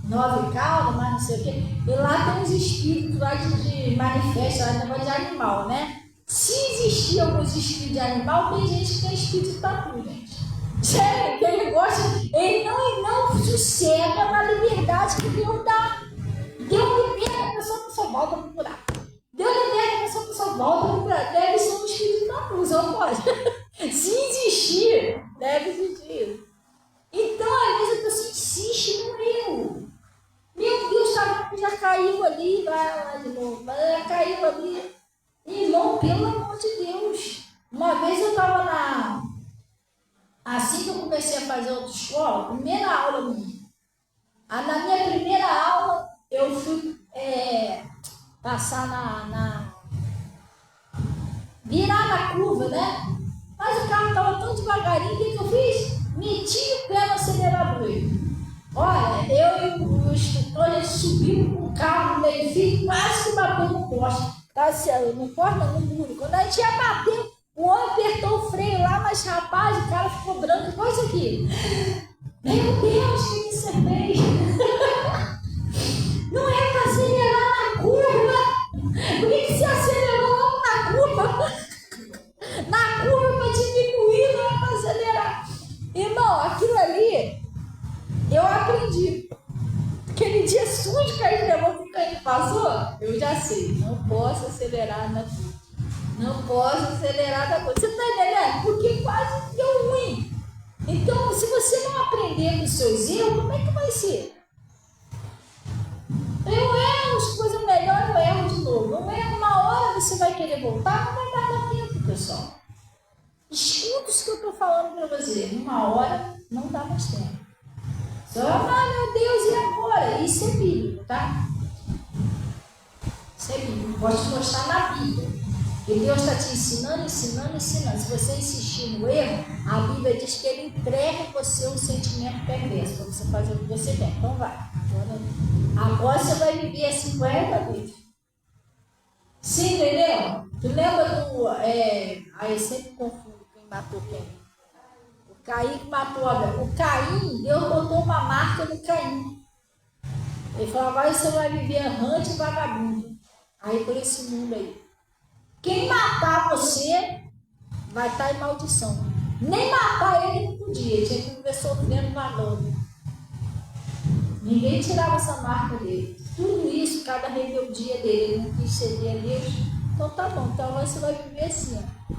9 caudas, mas não sei o quê. E lá tem uns espíritos lá de manifesto, lá negócio de animal, né? Se existir alguns espíritos de animal, tem gente que tem espírito de tatu, gente. Sério, que ele gosta, ele não sossega na liberdade que Deus dá. Deus liberta a pessoa volta para o buraco. Deus liberta a pessoa volta para o buraco. Deve ser um espírito de tatu, só pode. Se existir, deve existir. Então, às vezes a pessoa insiste no erro. Meu Deus, já caiu ali, vai lá de novo. Mas já caiu ali. Irmão, pelo amor de Deus. Uma vez eu estava assim que eu comecei a fazer autoescola, primeira aula minha. Na minha primeira aula, eu fui passar virar na curva, né? Mas o carro estava tão devagarinho, o que eu fiz? Meti o pé no acelerador. Olha, eu e o instrutor, a gente subiu com o carro no meio fio, quase que bateu no poste. Tá assim, no poste não, no muro. Quando a gente ia bater, o homem apertou o freio lá, mas rapaz, o cara ficou branco, igual isso aqui. Meu Deus, o que você fez? Não é para acelerar na curva. Por que você acelerou logo na curva? Na curva para diminuir, não é para acelerar. Irmão, aquilo ali, eu aprendi. Aquele dia sujo que a gente levou que a gente passou, eu já sei. Não posso acelerar na curva. Não posso acelerar na curva. Você está entendendo? Porque quase deu ruim. Então, se você não aprender dos seus erros, como é que vai ser? Eu erro, as coisas melhores, eu erro de novo. Eu erro, uma hora você vai querer voltar, não vai dar tempo, pessoal. Escuta isso que eu estou falando para você. Uma hora não dá mais tempo. Só, meu Deus, e agora? Isso é bíblico, tá? Isso é bíblico. Pode te mostrar na Bíblia. E Deus está te ensinando. Se você insistir no erro, a Bíblia diz que Ele entrega em você um sentimento perverso para você fazer o que você quer. Então vai. Agora você vai viver 50 vezes. Sim, entendeu? Tu lembra do. Aí eu sempre confundo quem matou quem. O Caim que matou Abel. O Caim, Deus botou uma marca no Caim. Ele falou: agora você vai viver errante e vagabundo. Aí por esse mundo aí. Quem matar você vai estar em maldição. Nem matar ele não podia, ele tinha que viver sofrendo valendo. Ninguém tirava essa marca dele. Tudo isso, cada rebeldia dele, ele não quis ceder a Deus. Então tá bom, então agora você vai viver assim, ó.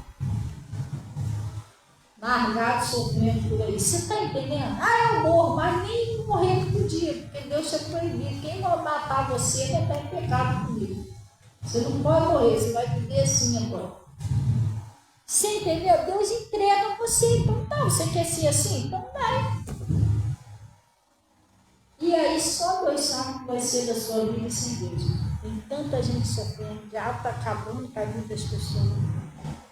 Largado, sofrendo por aí. Você tá entendendo? Ah, eu morro, mas nem morrer não podia, porque Deus tinha proibido. Quem vai matar você vai estar em pecado comigo. Você não pode morrer, você vai viver assim agora. Você entendeu? Deus entrega você. Então tá, você quer ser assim? Então vai. E aí só Deus sabe o que vai ser da sua vida sem Deus. Tem tanta gente sofrendo, o diabo está acabando com a vida das pessoas.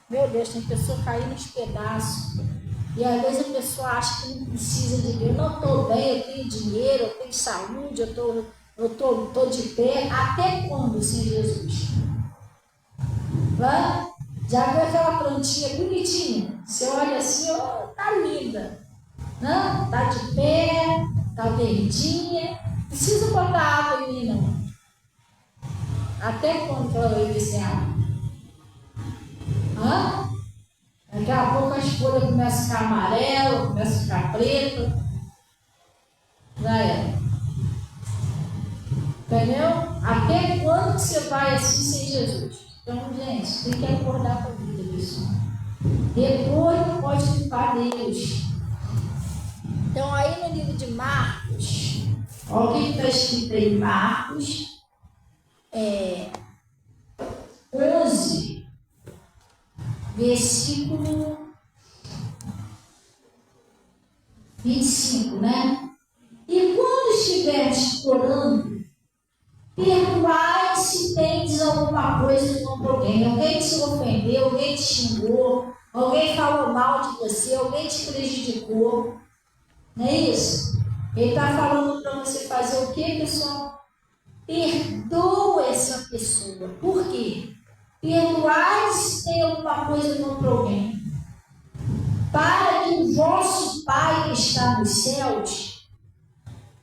Meu Deus, tem pessoa caindo nos pedaços. E às vezes a pessoa acha que não precisa de Deus. Não, estou bem, eu tenho dinheiro, eu tenho saúde, eu tô de pé. Até quando sem Jesus? Vai? Já viu aquela plantinha bonitinha? Você olha assim, ó, tá linda. Não? Tá de pé, tá verdinha. Não precisa botar água em mim, não. Até quando que ela vai ver sem água? Hã? Daqui a pouco as folhas começam a ficar amarela, começam a ficar preta. Já é. Entendeu? Até quando você vai assim sem Jesus? Então, gente, tem que acordar com a vida, pessoal. Depois não pode culpar Deus. Então, aí no livro de Marcos, olha o que está escrito aí, Marcos 11, versículo 25, né? E quando estiveres orando, perdoai se tendes alguma coisa contra alguém. Alguém te ofendeu, alguém te xingou, alguém falou mal de você, alguém te prejudicou. Não é isso? Ele está falando para você fazer o que, pessoal? Perdoa essa pessoa. Por quê? Perdoai se tem alguma coisa contra alguém. Para que o vosso Pai que está nos céus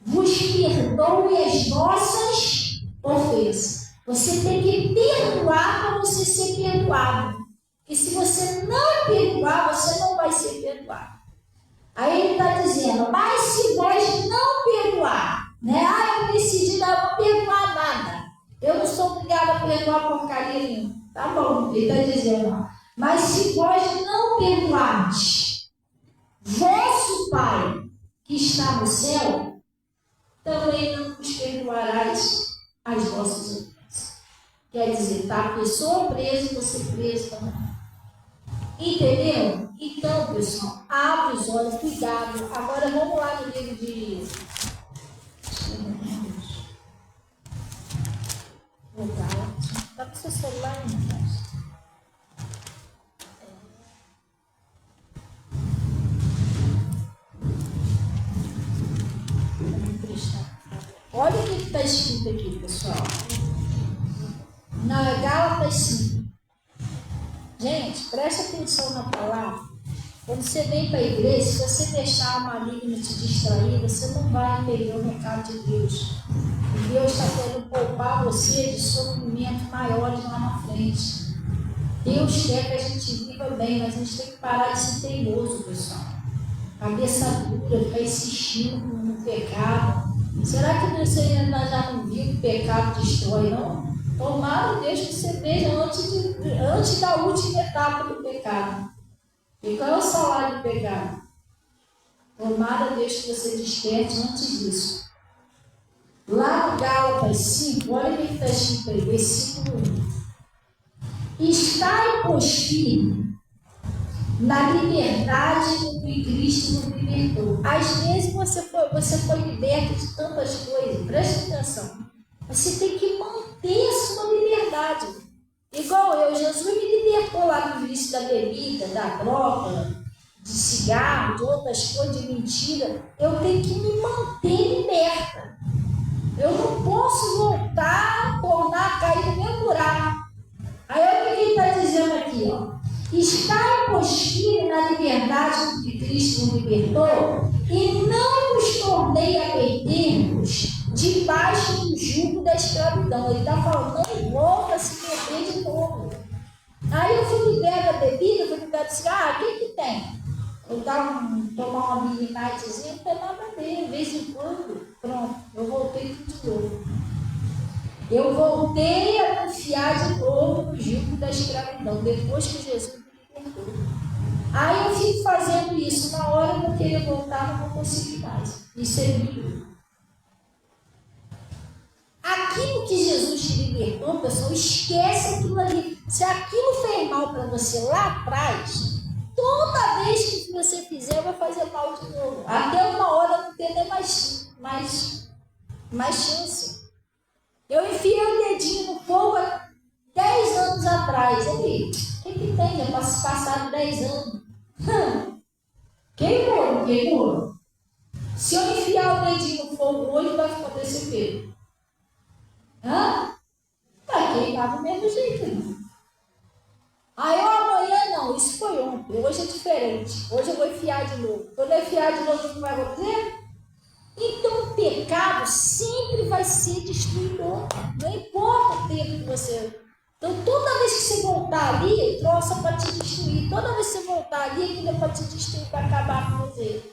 vos perdoe as vossas ofensas. Você tem que perdoar para você ser perdoado. Porque se você não perdoar, você não vai ser perdoado. Aí ele está dizendo, mas se vós não perdoar, né? Eu decidi não perdoar nada. Eu não sou obrigada a perdoar porcaria nenhuma. Tá bom, ele está dizendo, mas se vós não perdoardes, vosso Pai que está no céu, também não vos perdoarás as vossas ofensas. Quer dizer, tá a pessoa presa e você preso também. Entendeu? Então, pessoal, abre os olhos, cuidado. Agora vamos lá no livro de. Está com o seu celular aí, rapaz? Olha o que está escrito aqui, pessoal. Na Gálatas 5. Gente, preste atenção na palavra. Quando você vem para a igreja, se você deixar o maligno te distrair, você não vai entender o recado de Deus. E Deus está querendo poupar você de sofrimentos maiores lá na frente. Deus quer que a gente viva bem, mas a gente tem que parar de ser teimoso, pessoal. Cabeça dura, ficar insistindo no pecado. Será que você ainda já não viu que o pecado destrói, não? Tomara Deus que você veja antes da última etapa do pecado. E qual é o salário do pecado? Tomara Deus que você desperte antes disso. Lá no Gálatas 5, olha o que está escrito aí, versículo 1. Estai, pois, firme na liberdade com que Cristo nos libertou. Às vezes você foi liberto de tantas coisas, preste atenção. Você tem que manter a sua liberdade. Igual eu, Jesus me libertou lá no vício da bebida, da droga, de cigarro, de outras coisas, de mentira. Eu tenho que me manter liberta. Eu não posso voltar, tornar a cair no meu buraco. Aí olha o que ele está dizendo aqui, ó. Estai, pois, firme na liberdade com que Cristo nos libertou, e não vos tornei a meter-vos debaixo do jugo da escravidão. Ele está falando, não volta a se meter de novo. Aí eu fui beber a bebida, fui beber assim, o que tem? Eu tomar uma mini nightzinha, não tem nada a ver, de vez em quando, pronto, eu voltei tudo de novo. Eu voltei a confiar de novo no jugo da escravidão, depois que Jesus me libertou. Aí eu fico fazendo isso, na hora que eu queria voltar, não vou conseguir mais. Isso é livre. Aquilo que Jesus te libertou, pessoal, esquece aquilo ali. Se aquilo fez mal para você lá atrás, toda vez que você fizer, vai fazer mal de novo. Até uma hora não ter nem mais chance. Eu enfiei o dedinho no fogo há 10 anos atrás. Aí, o que tem? Já passaram 10 anos. Queimou, queimou. Se eu enfiar o dedinho no fogo hoje, vai acontecer o quê? Vai queimar do mesmo jeito. Né? Aí amanhã não, isso foi ontem. Hoje é diferente. Hoje eu vou enfiar de novo. Quando eu enfiar de novo, o que vai acontecer? Então o pecado sempre vai ser destruidor. Não importa o tempo que você. Então toda vez que você voltar ali, o troço é para te destruir. Toda vez que você voltar ali, aquilo é para te destruir, para acabar com você.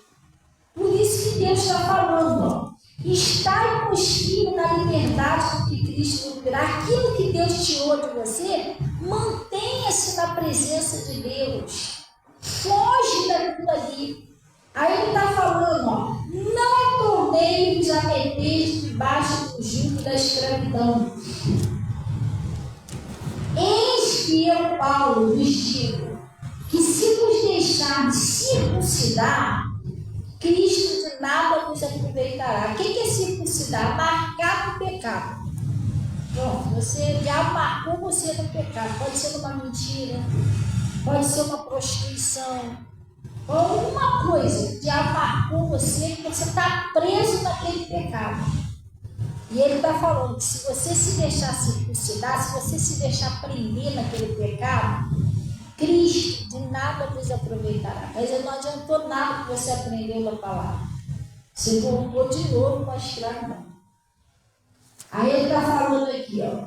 Por isso que Deus está falando, ó. Estai firme na liberdade que Cristo nos dá. Aquilo que Deus tirou de você, mantenha-se na presença de Deus. Foge daquilo ali. Aí ele está falando, ó, não tornei-vos a meter debaixo do jugo da escravidão. Eis que eu, Paulo, vos digo, que se vos deixar circuncidar, Cristo de nada vos aproveitará. O que é circuncidar? Marcar o pecado. Pronto, você já marcou você no pecado. Pode ser uma mentira, pode ser uma prostituição, ou alguma coisa já marcou você que você está preso naquele pecado. E ele está falando que se você se deixar circuncidar, se você se deixar prender naquele pecado, Cristo de nada vos aproveitará. Mas não adiantou nada que você aprendeu na palavra. Você voltou de novo para a escravidão. Aí ele está falando aqui, ó.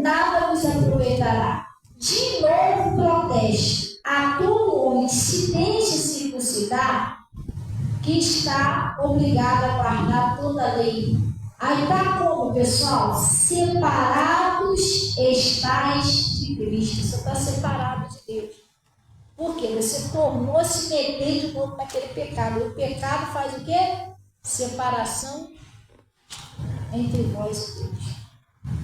Nada vos aproveitará. De novo protesto a todo homem se deixe circuncidar, que está obrigado a guardar toda a lei. Aí está como, pessoal? Separados estais de Cristo. Você está separado de Deus. Por quê? Você tornou-se meter de novo naquele pecado. O pecado faz o quê? Separação entre vós e Deus.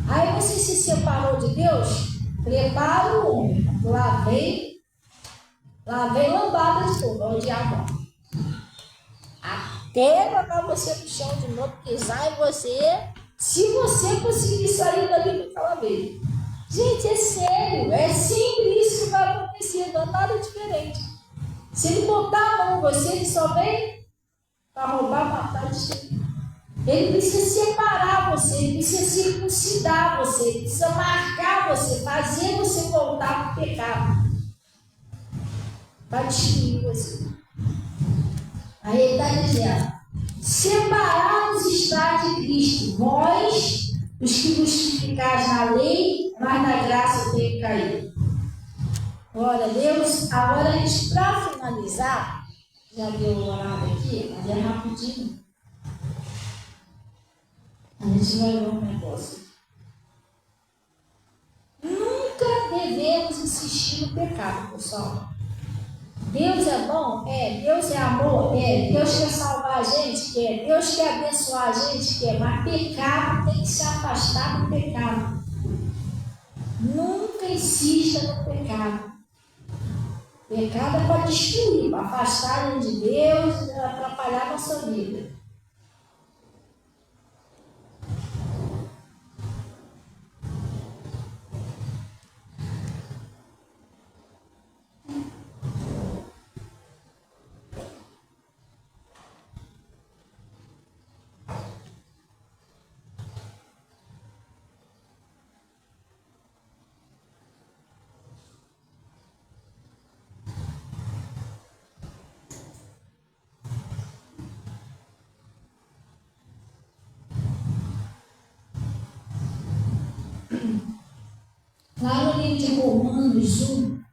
Aí você se separou de Deus, prepara o homem. Lá vem lambada de fogo, é o diabo. Até jogar você no chão de novo, pisar em você, se você conseguir sair dali com aquela vez. Gente, é sério, é sempre isso que vai acontecer, não é nada diferente. Se ele botar a mão em você, ele só vem para roubar, matar e destruir. Ele precisa separar você, ele precisa circuncidar você, ele precisa marcar você, fazer você voltar para o pecado, para destruir você. Aí ele está dizendo: separados está de Cristo, vós, os que justificais na lei, mas na graça tem caído. Glória a Deus. Agora, para finalizar, já deu o horário aqui, mas é rapidinho. A gente vai ver um negócio. Nunca devemos insistir no pecado, pessoal. Deus é bom? É. Deus é amor? É. Deus quer salvar a gente? Quer. Deus quer abençoar a gente? Quer. Mas pecado tem que se afastar do pecado. Nunca insista no pecado. Pecado é para destruir, para afastar a gente de Deus, atrapalhar a nossa vida. Lá no livro de Romanos 1,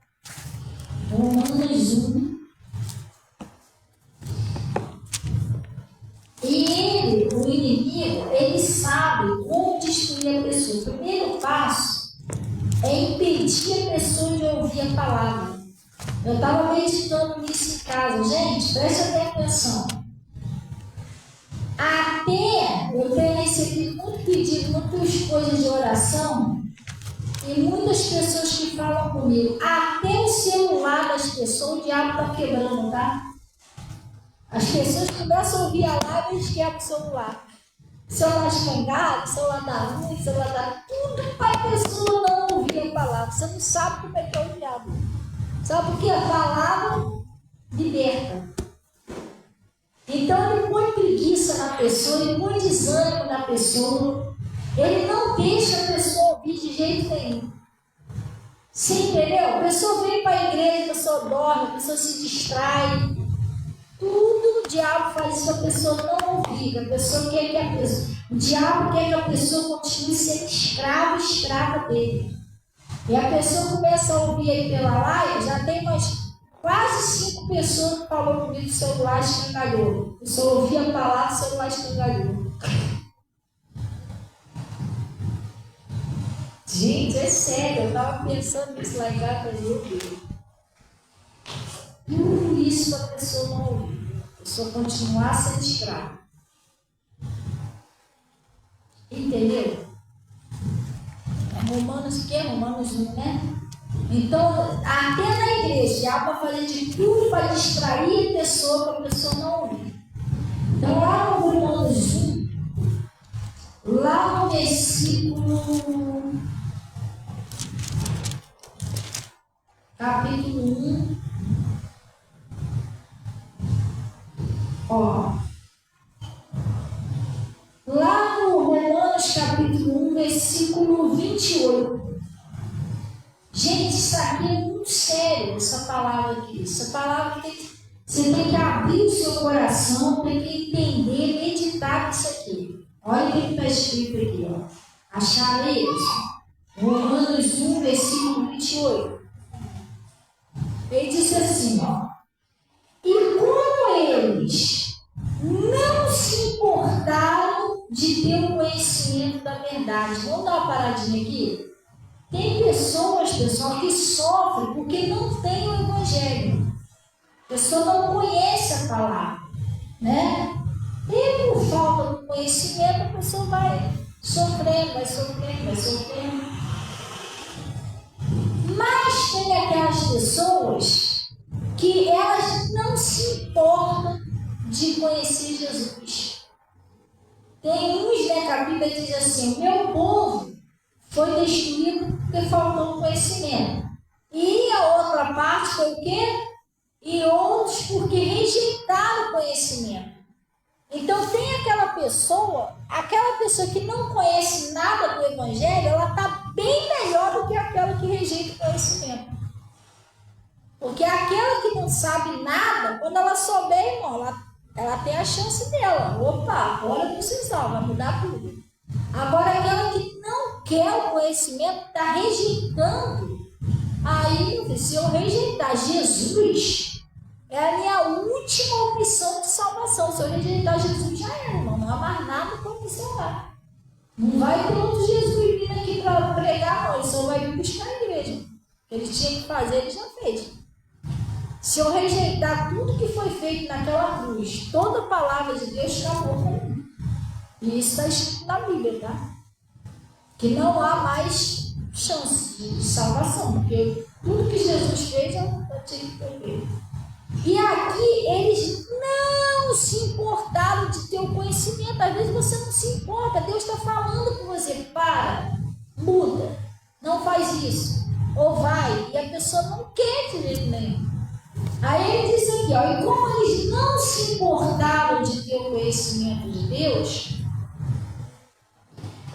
e o inimigo, ele sabe como destruir a pessoa. O primeiro passo é impedir a pessoa de ouvir a palavra. Eu estava meditando nisso em casa. Gente, preste atenção. Até eu tenho recebido muito pedido, muitas coisas de oração, e muitas pessoas que falam comigo, até o celular das pessoas, o diabo está quebrando, tá? As pessoas começam a ouvir a live e eles quebram o celular. Celular escangado, celular da luz, celular da... Tudo para a pessoa não ouvir a palavra. Você não sabe como é que é o diabo. Sabe porque a palavra liberta. Então ele põe preguiça na pessoa, ele põe desânimo na pessoa. Ele não deixa a pessoa ouvir de jeito nenhum. Sim, entendeu? A pessoa vem para a igreja, a pessoa dorme, a pessoa se distrai. Tudo o diabo faz isso para a pessoa não ouvir. A pessoa quer que a pessoa... O diabo quer que a pessoa continue sendo escrava dele. E a pessoa começa a ouvir aí pela live, já tem umas quase 5 pessoas que falaram comigo que o celular escangalhou. Eu só ouvi a palavra, o celular escangalhou. Gente, é sério, eu estava pensando nisso lá em casa, mas eu vi. Tudo isso para a pessoa não ouvir. A pessoa continuar sendo escrava. Entendeu? Romanos, o que? Romanos 1, né? Então, até na igreja, há para fazer de tudo para distrair a pessoa, para a pessoa não ouvir. Então, lá no Romanos 1, lá no versículo, capítulo 1, ó, lá no Romanos, capítulo 1, versículo 28. Gente, isso aqui é muito sério, essa palavra aqui. Essa palavra você tem que abrir o seu coração, tem que entender, meditar nisso aqui. Olha o que está escrito aqui, ó. Acharam isso? Romanos 1, versículo 28. Ele disse assim, ó. E como eles não se importaram de ter o conhecimento da verdade. Vamos dar uma paradinha aqui? Tem pessoas, pessoal, que sofrem porque não tem o Evangelho. A pessoa não conhece a palavra, né? E por falta de conhecimento, a pessoa vai sofrendo. Mas tem aquelas pessoas que elas não se importam de conhecer Jesus. Tem uns, né, que a Bíblia diz assim, o meu povo foi destruído porque faltou conhecimento. E a outra parte foi o quê? E outros porque rejeitaram o conhecimento. Então tem aquela pessoa que não conhece nada do Evangelho, ela está bem melhor do que aquela que rejeita o conhecimento. Porque aquela que não sabe nada, quando ela souber, irmão, ela tem a chance dela. Opa, agora precisar, vai mudar tudo. Agora aquela que não quer o conhecimento, está rejeitando. Aí, se eu rejeitar Jesus, é a minha última opção de salvação. Se eu rejeitar Jesus, já era, irmão. Não há mais nada para me salvar. Não vai ter outro Jesus vindo aqui para pregar, não. Ele só vai vir buscar a igreja. O que ele tinha que fazer, ele já fez. Se eu rejeitar tudo que foi feito naquela cruz, toda a palavra de Deus acabou para mim. E isso está escrito na Bíblia, tá? Que não há mais chance de salvação, porque tudo que Jesus fez, eu tinha que ter feito. E aqui, eles não se importaram de ter o conhecimento. Às vezes você não se importa, Deus está falando com você, para, muda, não faz isso, ou vai, e a pessoa não quer de jeito nenhum. Aí ele diz aqui, ó, e como eles não se importaram de ter o conhecimento de Deus,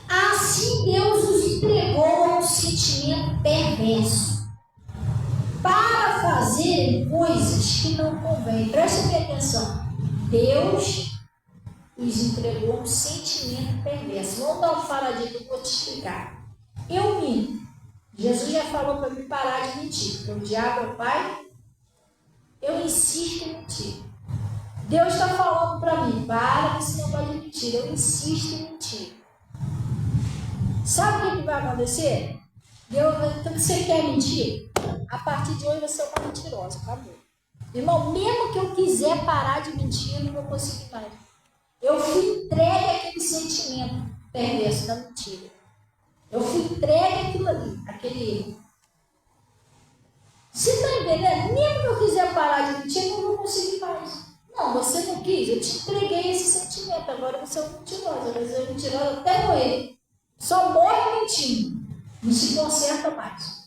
assim Deus os entregou a um sentimento perverso para fazerem coisas que não convêm. Presta bem atenção. Deus os entregou a um sentimento perverso. Vamos dar uma paradinha que eu vou te explicar. eu minto. Jesus já falou para mim parar de mentir. Porque o diabo é o pai, eu insisto em mentir. Deus está falando para mim, para com esse negócio de mentir. Eu insisto em mentir. Sabe o que vai acontecer? Então você quer mentir? A partir de hoje você é uma mentirosa, acabou. Irmão, mesmo que eu quiser parar de mentir, eu não vou conseguir mais. Eu fui entregue àquele sentimento perverso da mentira. Eu fui entregue àquilo ali, aquele erro. Você está entendendo? Mesmo que eu quiser parar de mentir, eu não vou conseguir mais. Não, você não quis, eu te entreguei esse sentimento. Agora você é uma mentirosa. Você é mentirosa até morrer. Só morre mentindo. Não se conserta mais.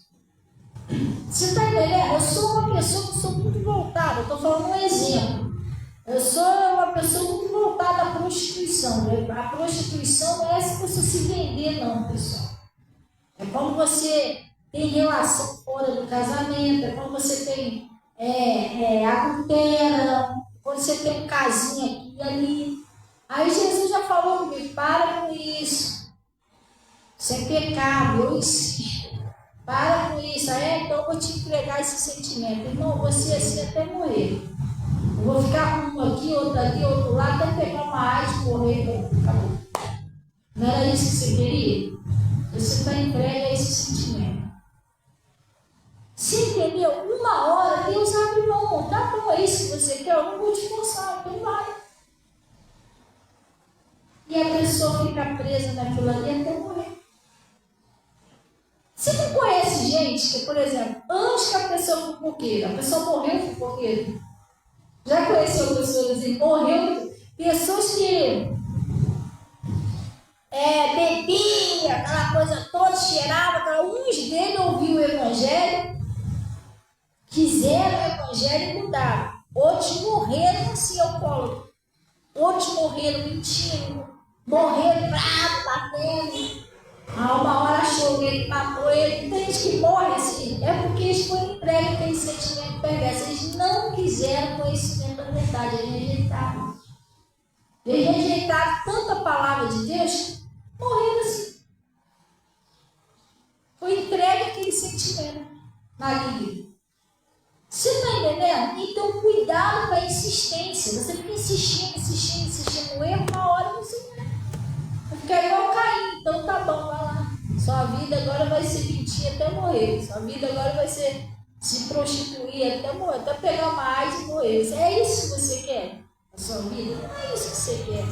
Você está entendendo? Eu sou uma pessoa que sou muito voltada. Eu estou falando um exemplo. Eu sou uma pessoa muito voltada à prostituição. A prostituição não é se você se vender, não, pessoal. É quando você tem relação fora do casamento, é quando você tem adultera, quando você tem um casinho aqui e ali. Aí Jesus já falou comigo, para com isso. Isso é pecado, eu insisto. Para com isso. Então eu vou te entregar esse sentimento. Irmão, você assim até morrer. Eu vou ficar um aqui, outro ali, outro lá, até pegar uma AIDS e morrer. Acabou. Não era isso que você queria? Você está entregue a esse sentimento. Você entendeu? Uma hora Deus abre mão. Tá bom, é isso que você quer? Eu não vou te forçar, então vai. E a pessoa fica presa naquilo ali até morrer. Você não conhece gente que, por exemplo, antes que a pessoa for fofoqueira, a pessoa morreu fofoqueira. Já conheceu pessoas assim, morreu, pessoas que bebiam, aquela coisa toda, cheirava, uns deles ouviram o evangelho, quiseram o evangelho e mudaram. Outros morreram assim, alcoólatras. Outros morreram mentindo, morreram bravos, batendo. Uma hora achou que ele matou ele. Tem gente que morre assim, é porque eles foram entregues aquele sentimento perverso. Eles não quiseram conhecimento da verdade, eles rejeitaram. Eles rejeitaram tanta palavra de Deus, morreram assim. Foi entregue aquele sentimento maligno. Você está entendendo? Então, cuidado com a insistência. Você fica insistindo no erro, uma hora você vai ficar igual Caim. Então, tá bom, vai lá. Sua vida agora vai ser mentir até morrer. Sua vida agora vai ser se prostituir até morrer, até pegar uma AIDS e morrer. É isso que você quer na sua vida? Não é isso que você quer.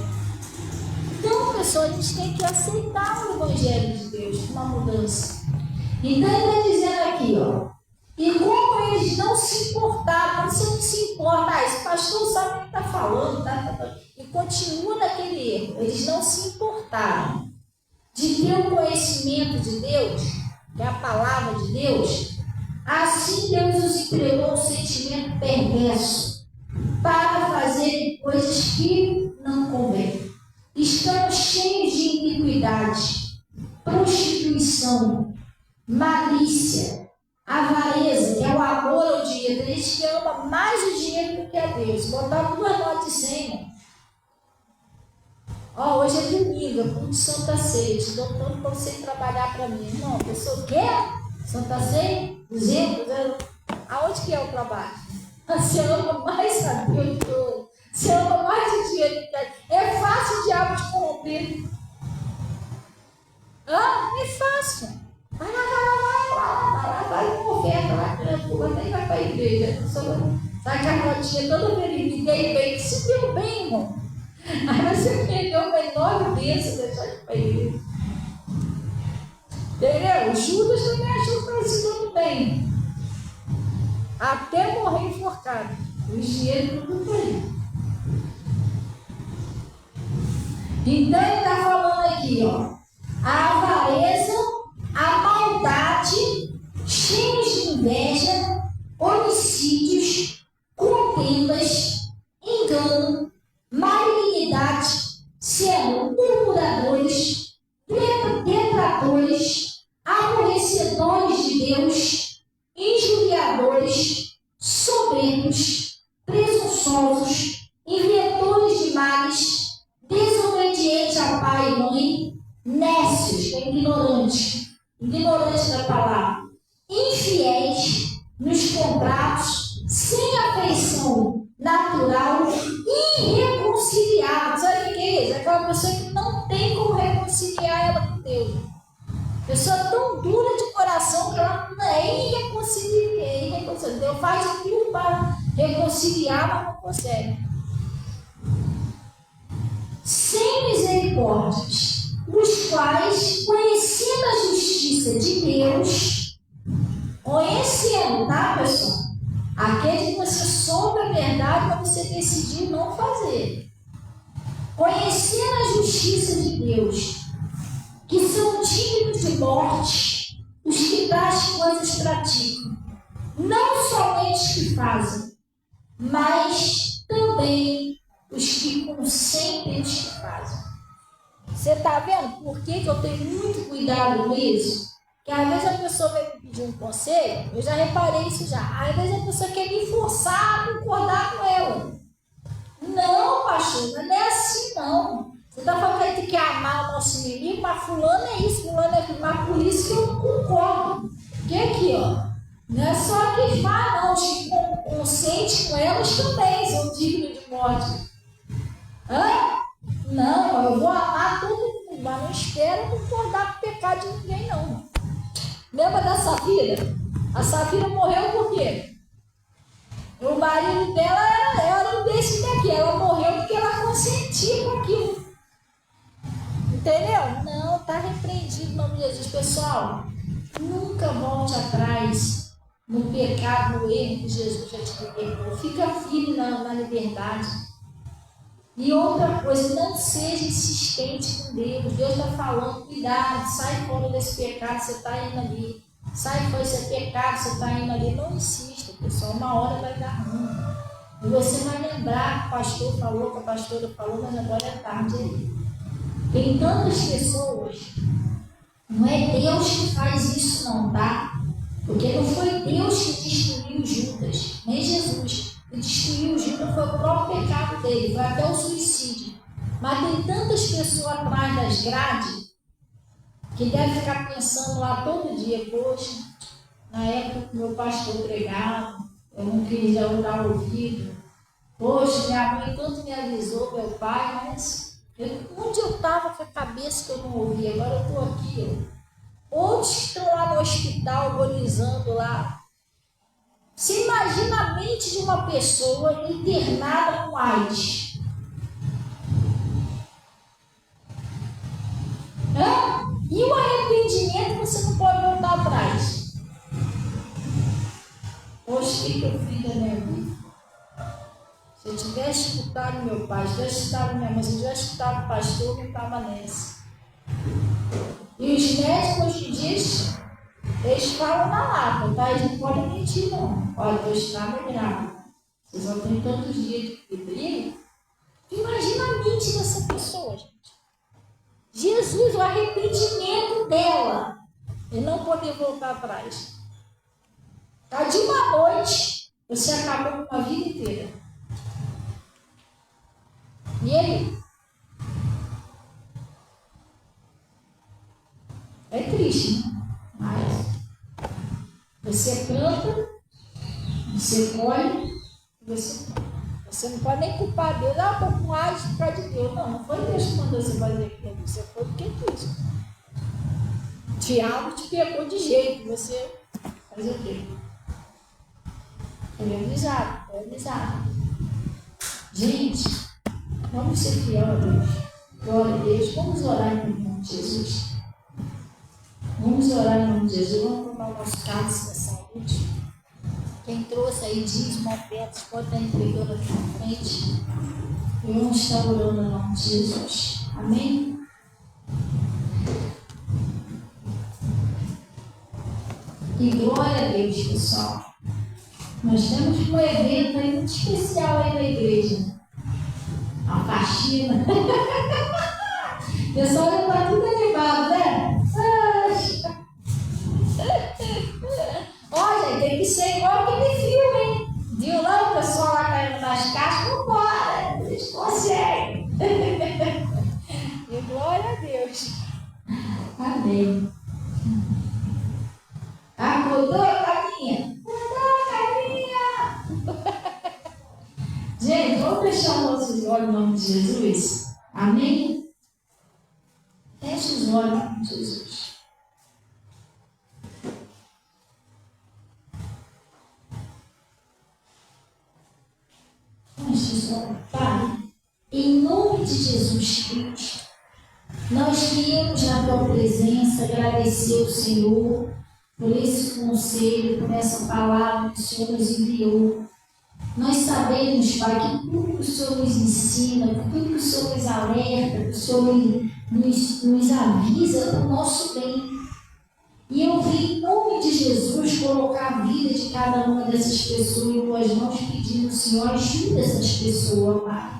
Então, pessoal, a gente tem que aceitar o Evangelho de Deus, uma mudança. Então, ele está dizendo aqui, ó. E como eles não se importaram, você não se importa, esse pastor sabe o que está falando, e continua naquele erro. Eles não se importaram de ter o conhecimento de Deus, que é a palavra de Deus. Assim Deus os entregou um sentimento perverso para fazerem coisas que não convêm. Estamos cheios de iniquidade, prostituição, malícia, avareza, que é o amor ao dinheiro. Tem gente que ama mais o dinheiro do que a Deus. Botar 2 notas de 100. Hoje é domingo, é como de Santa Ceia. Te dou tanto para você trabalhar para mim. Não, a pessoa quer Santa Ceia, 200 euros. Aonde que é o trabalho? Você ama mais a Deus do que eu. Você ama mais o dinheiro do que a Deus. É fácil o diabo te corromper. É fácil. Vai com oferta lá, nem vai para a igreja. Sai com a notinha toda feliz, ninguém bem, se deu bem, irmão. Aí você perdeu uma enorme bênção deixar de ir para a igreja. Entendeu? O Judas também achou que estava se dando bem. Até morrer enforcado. O dinheiro tudo para ele. Então ele está falando aqui, ó. A avareza, a maldade, cheios de inveja, homicídios, contendas, engano, malignidade, sendo murmuradores, detratores, aborrecedores de Deus, injuriadores, soberbos, presunçosos, inventores de males, desobedientes a pai e mãe, nécios, ignorantes, faz de tudo para reconciliar, mas não consegue. Sem misericórdias, os quais, conhecendo a justiça de Deus, conhecendo, tá, pessoal? Aquele que você soube a verdade, mas você decidiu não fazer. Conhecendo a justiça de Deus, que são dignos de morte, os que tais coisas praticam. Não somente os que fazem, mas também os que consentem os que fazem. Você está vendo por que eu tenho muito cuidado com isso? Que às vezes a pessoa vai me pedir um conselho, eu já reparei isso já. Às vezes a pessoa quer me forçar a concordar com ela. Não, pastor, não é assim não. Você está falando que tem que amar o nosso inimigo, mas fulano é isso, fulano é aquilo, mas por isso que eu não concordo. Porque aqui, ó, não é só quem fala, não, os que conscientes com elas também são dignos de morte. Hã? Não, eu vou amar todo mundo, mas não espero concordar com o pecado de ninguém, não. Lembra da Safira? A Safira morreu por quê? O marido dela era um desse daqui. Ela morreu porque ela consentia com aquilo. Entendeu? Não, está repreendido em nome de Jesus. Pessoal, nunca volte atrás no pecado, no erro que Jesus já te libertou. Fica firme na liberdade. E outra coisa, não seja insistente com Deus. Deus está falando, cuidado, sai fora desse pecado, você está indo ali. Sai fora desse pecado, você está indo ali. Não insista, pessoal, uma hora vai dar ruim. E você vai lembrar que o pastor falou, que a pastora falou, mas agora é tarde aí. Tem tantas pessoas, não é Deus que faz isso não, tá? Porque não foi Deus que destruiu Judas, nem Jesus. Que destruiu Judas foi o próprio pecado dele, foi até o suicídio. Mas tem tantas pessoas atrás das grades que devem ficar pensando lá todo dia, poxa, na época que meu pastor pregava, eu não queria dar o ouvido. Poxa, minha mãe tanto me avisou, meu pai, mas onde eu estava com a cabeça que eu não ouvia? Agora eu estou aqui, ó. Outros estão lá no hospital, agonizando lá. Você imagina a mente de uma pessoa internada com AIDS. E o arrependimento você não pode voltar atrás. Poxa, o que eu fiz da minha vida? Se eu tivesse escutado meu pai, se eu tivesse escutado minha mãe, se eu tivesse escutado o pastor, eu não estava nessa. E os médicos hoje em dia, eles falam na lata, tá? Eles não podem mentir, não. Olha, eu estava grávida. Vocês só têm tantos dias de vida. Imagina a mente dessa pessoa, gente. Jesus, o arrependimento dela. E não poder voltar atrás. Tá? De uma noite, você acabou com a vida inteira. E aí? É triste, né? Mas você planta, você colhe, você não pode nem culpar Deus. Ah, estou com AIDS por causa de Deus. Não, não foi Deus que mandou você fazer aquilo. Você foi porque quis. O diabo te pegou de jeito. Você fazer o quê? Foi avisado, foi avisado. Gente, vamos ser fiel a Deus. Glória a Deus. Vamos orar em nome de Jesus. Vamos orar em nome de Jesus. Vamos tomar o nosso cálice da saúde. Quem trouxe aí dízimo, ofertas, pode estar entregando aqui na frente. E vamos estar orando em nome de Jesus. Amém? E glória a Deus, pessoal. Nós temos um evento aí muito especial aí na igreja. Uma faxina. O pessoal já está tudo animado, né? Olha, tem que ser igual aquele filme, hein? Viu lá o pessoal lá caindo nas caixas? Vambora, eles conseguem. E glória a Deus. Amém. Acordou, Caminha? Acordou, Caminha! Gente, vamos fechar nossos olhos em nome de Jesus? Amém? Feche os olhos em nome de Jesus. juntos, Pai, em nome de Jesus Cristo, nós viemos na tua presença agradecer ao Senhor por esse conselho, por essa palavra que o Senhor nos enviou. Nós sabemos, Pai, que tudo que o Senhor nos ensina, que tudo que o Senhor nos alerta, que o Senhor nos avisa para o nosso bem. E eu vim, em nome de Jesus, colocar a vida de cada uma dessas pessoas em tuas mãos, pedindo, Senhor, ajuda essas pessoas, Pai.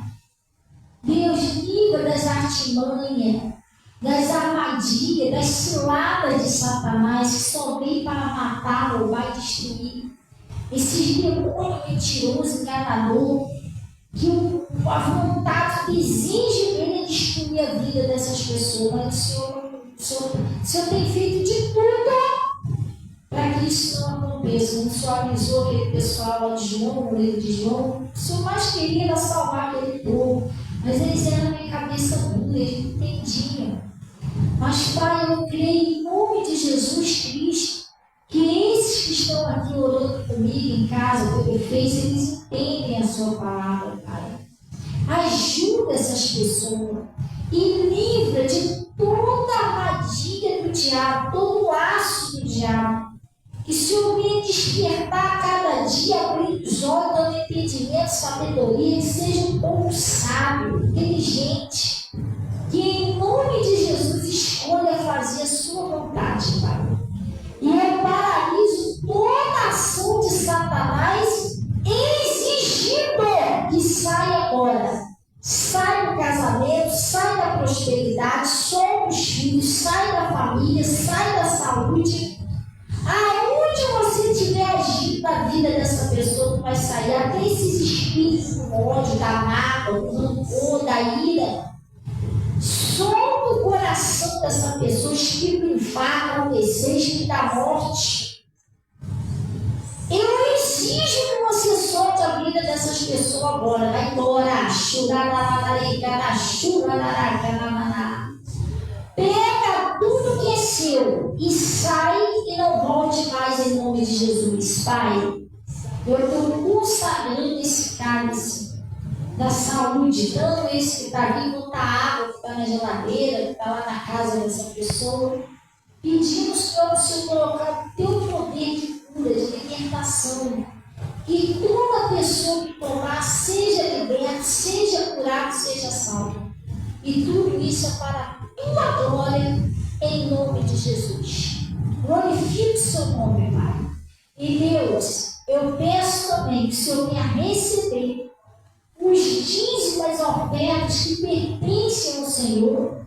Deus, livra das artimanhas, das armadilhas, das ciladas de Satanás, que só vem para matar, roubar e destruir. Esses demônios mentirosos, enganador, que a vontade exige dele destruir a vida dessas pessoas. Mas o Senhor tem feito de tudo para que isso não aconteça. O Senhor avisou aquele pessoal lá de João, no livro de João. O Senhor mais queria era salvar aquele povo, mas eles eram meio cabeça dura, eles não entendiam. Mas, Pai, eu creio em nome de Jesus Cristo que esses que estão aqui orando comigo em casa, pelo Face, eles entendem a sua palavra, Pai. Ajuda essas pessoas e livra de toda a armadilha do diabo, todo o laço do diabo. Que o Senhor venha despertar a cada dia, abrir os olhos, dando entendimento, sabedoria, que seja um povo sábio, inteligente, que em nome de Jesus escolha fazer a sua vontade, Pai. E eu paraliso toda a ação de Satanás, exigindo que saia agora. Sai do casamento, sai da prosperidade, solta os filhos, sai da família, sai da saúde. Aonde você estiver agindo na vida dessa pessoa, que vai sair até esses espíritos do ódio, da mágoa, do rancor, da ira. Solta o coração dessa pessoa, espírito do infarto, acontecer, espírito da morte. Eu exijo que você solte a vida dessas pessoas agora. Vai embora. Pega tudo que é seu e sai e não volte mais em nome de Jesus. Pai, eu estou consagrando esse cálice da saúde, dando esse que está aqui, botar água que está na geladeira, que está lá na casa dessa pessoa, pedindo, Senhor, para o Senhor colocar o teu poder de cura, de libertação, que toda pessoa que tomar seja liberta, seja curada, seja salva. E tudo isso é para a tua glória, em nome de Jesus. Glorifique o seu nome, Pai. E Deus, eu peço também que o Senhor venha receber os dízimos, as ofertas que pertencem ao Senhor,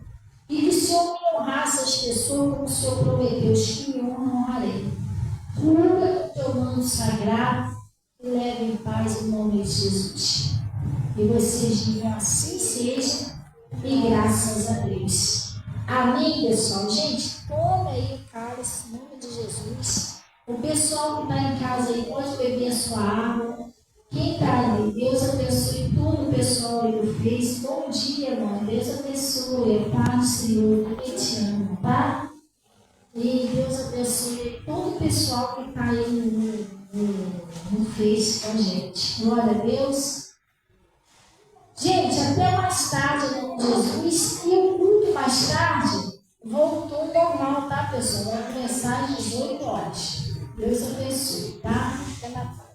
e que o Senhor me honrasse as pessoas como o Senhor prometeu, os que me honram, honrarei. Cura o teu manto sagrado e leve em paz em nome de Jesus. E vocês digam assim seja, e graças a Deus. Amém, pessoal? Gente, tome aí o cálice em nome de Jesus. O pessoal que está em casa aí pode beber a sua água. Quem está aí, Deus abençoe todo o pessoal aí do Face. Bom dia, irmão. Deus abençoe. Paz, Senhor. Eu te amo, tá? E Deus abençoe todo o pessoal que está aí no Face com a gente. Glória a Deus. Gente, até mais tarde, em nome de Jesus. E o culto mais tarde voltou normal, tá, pessoal? Vai começar às 18 horas. Deus abençoe, tá? Fica na paz.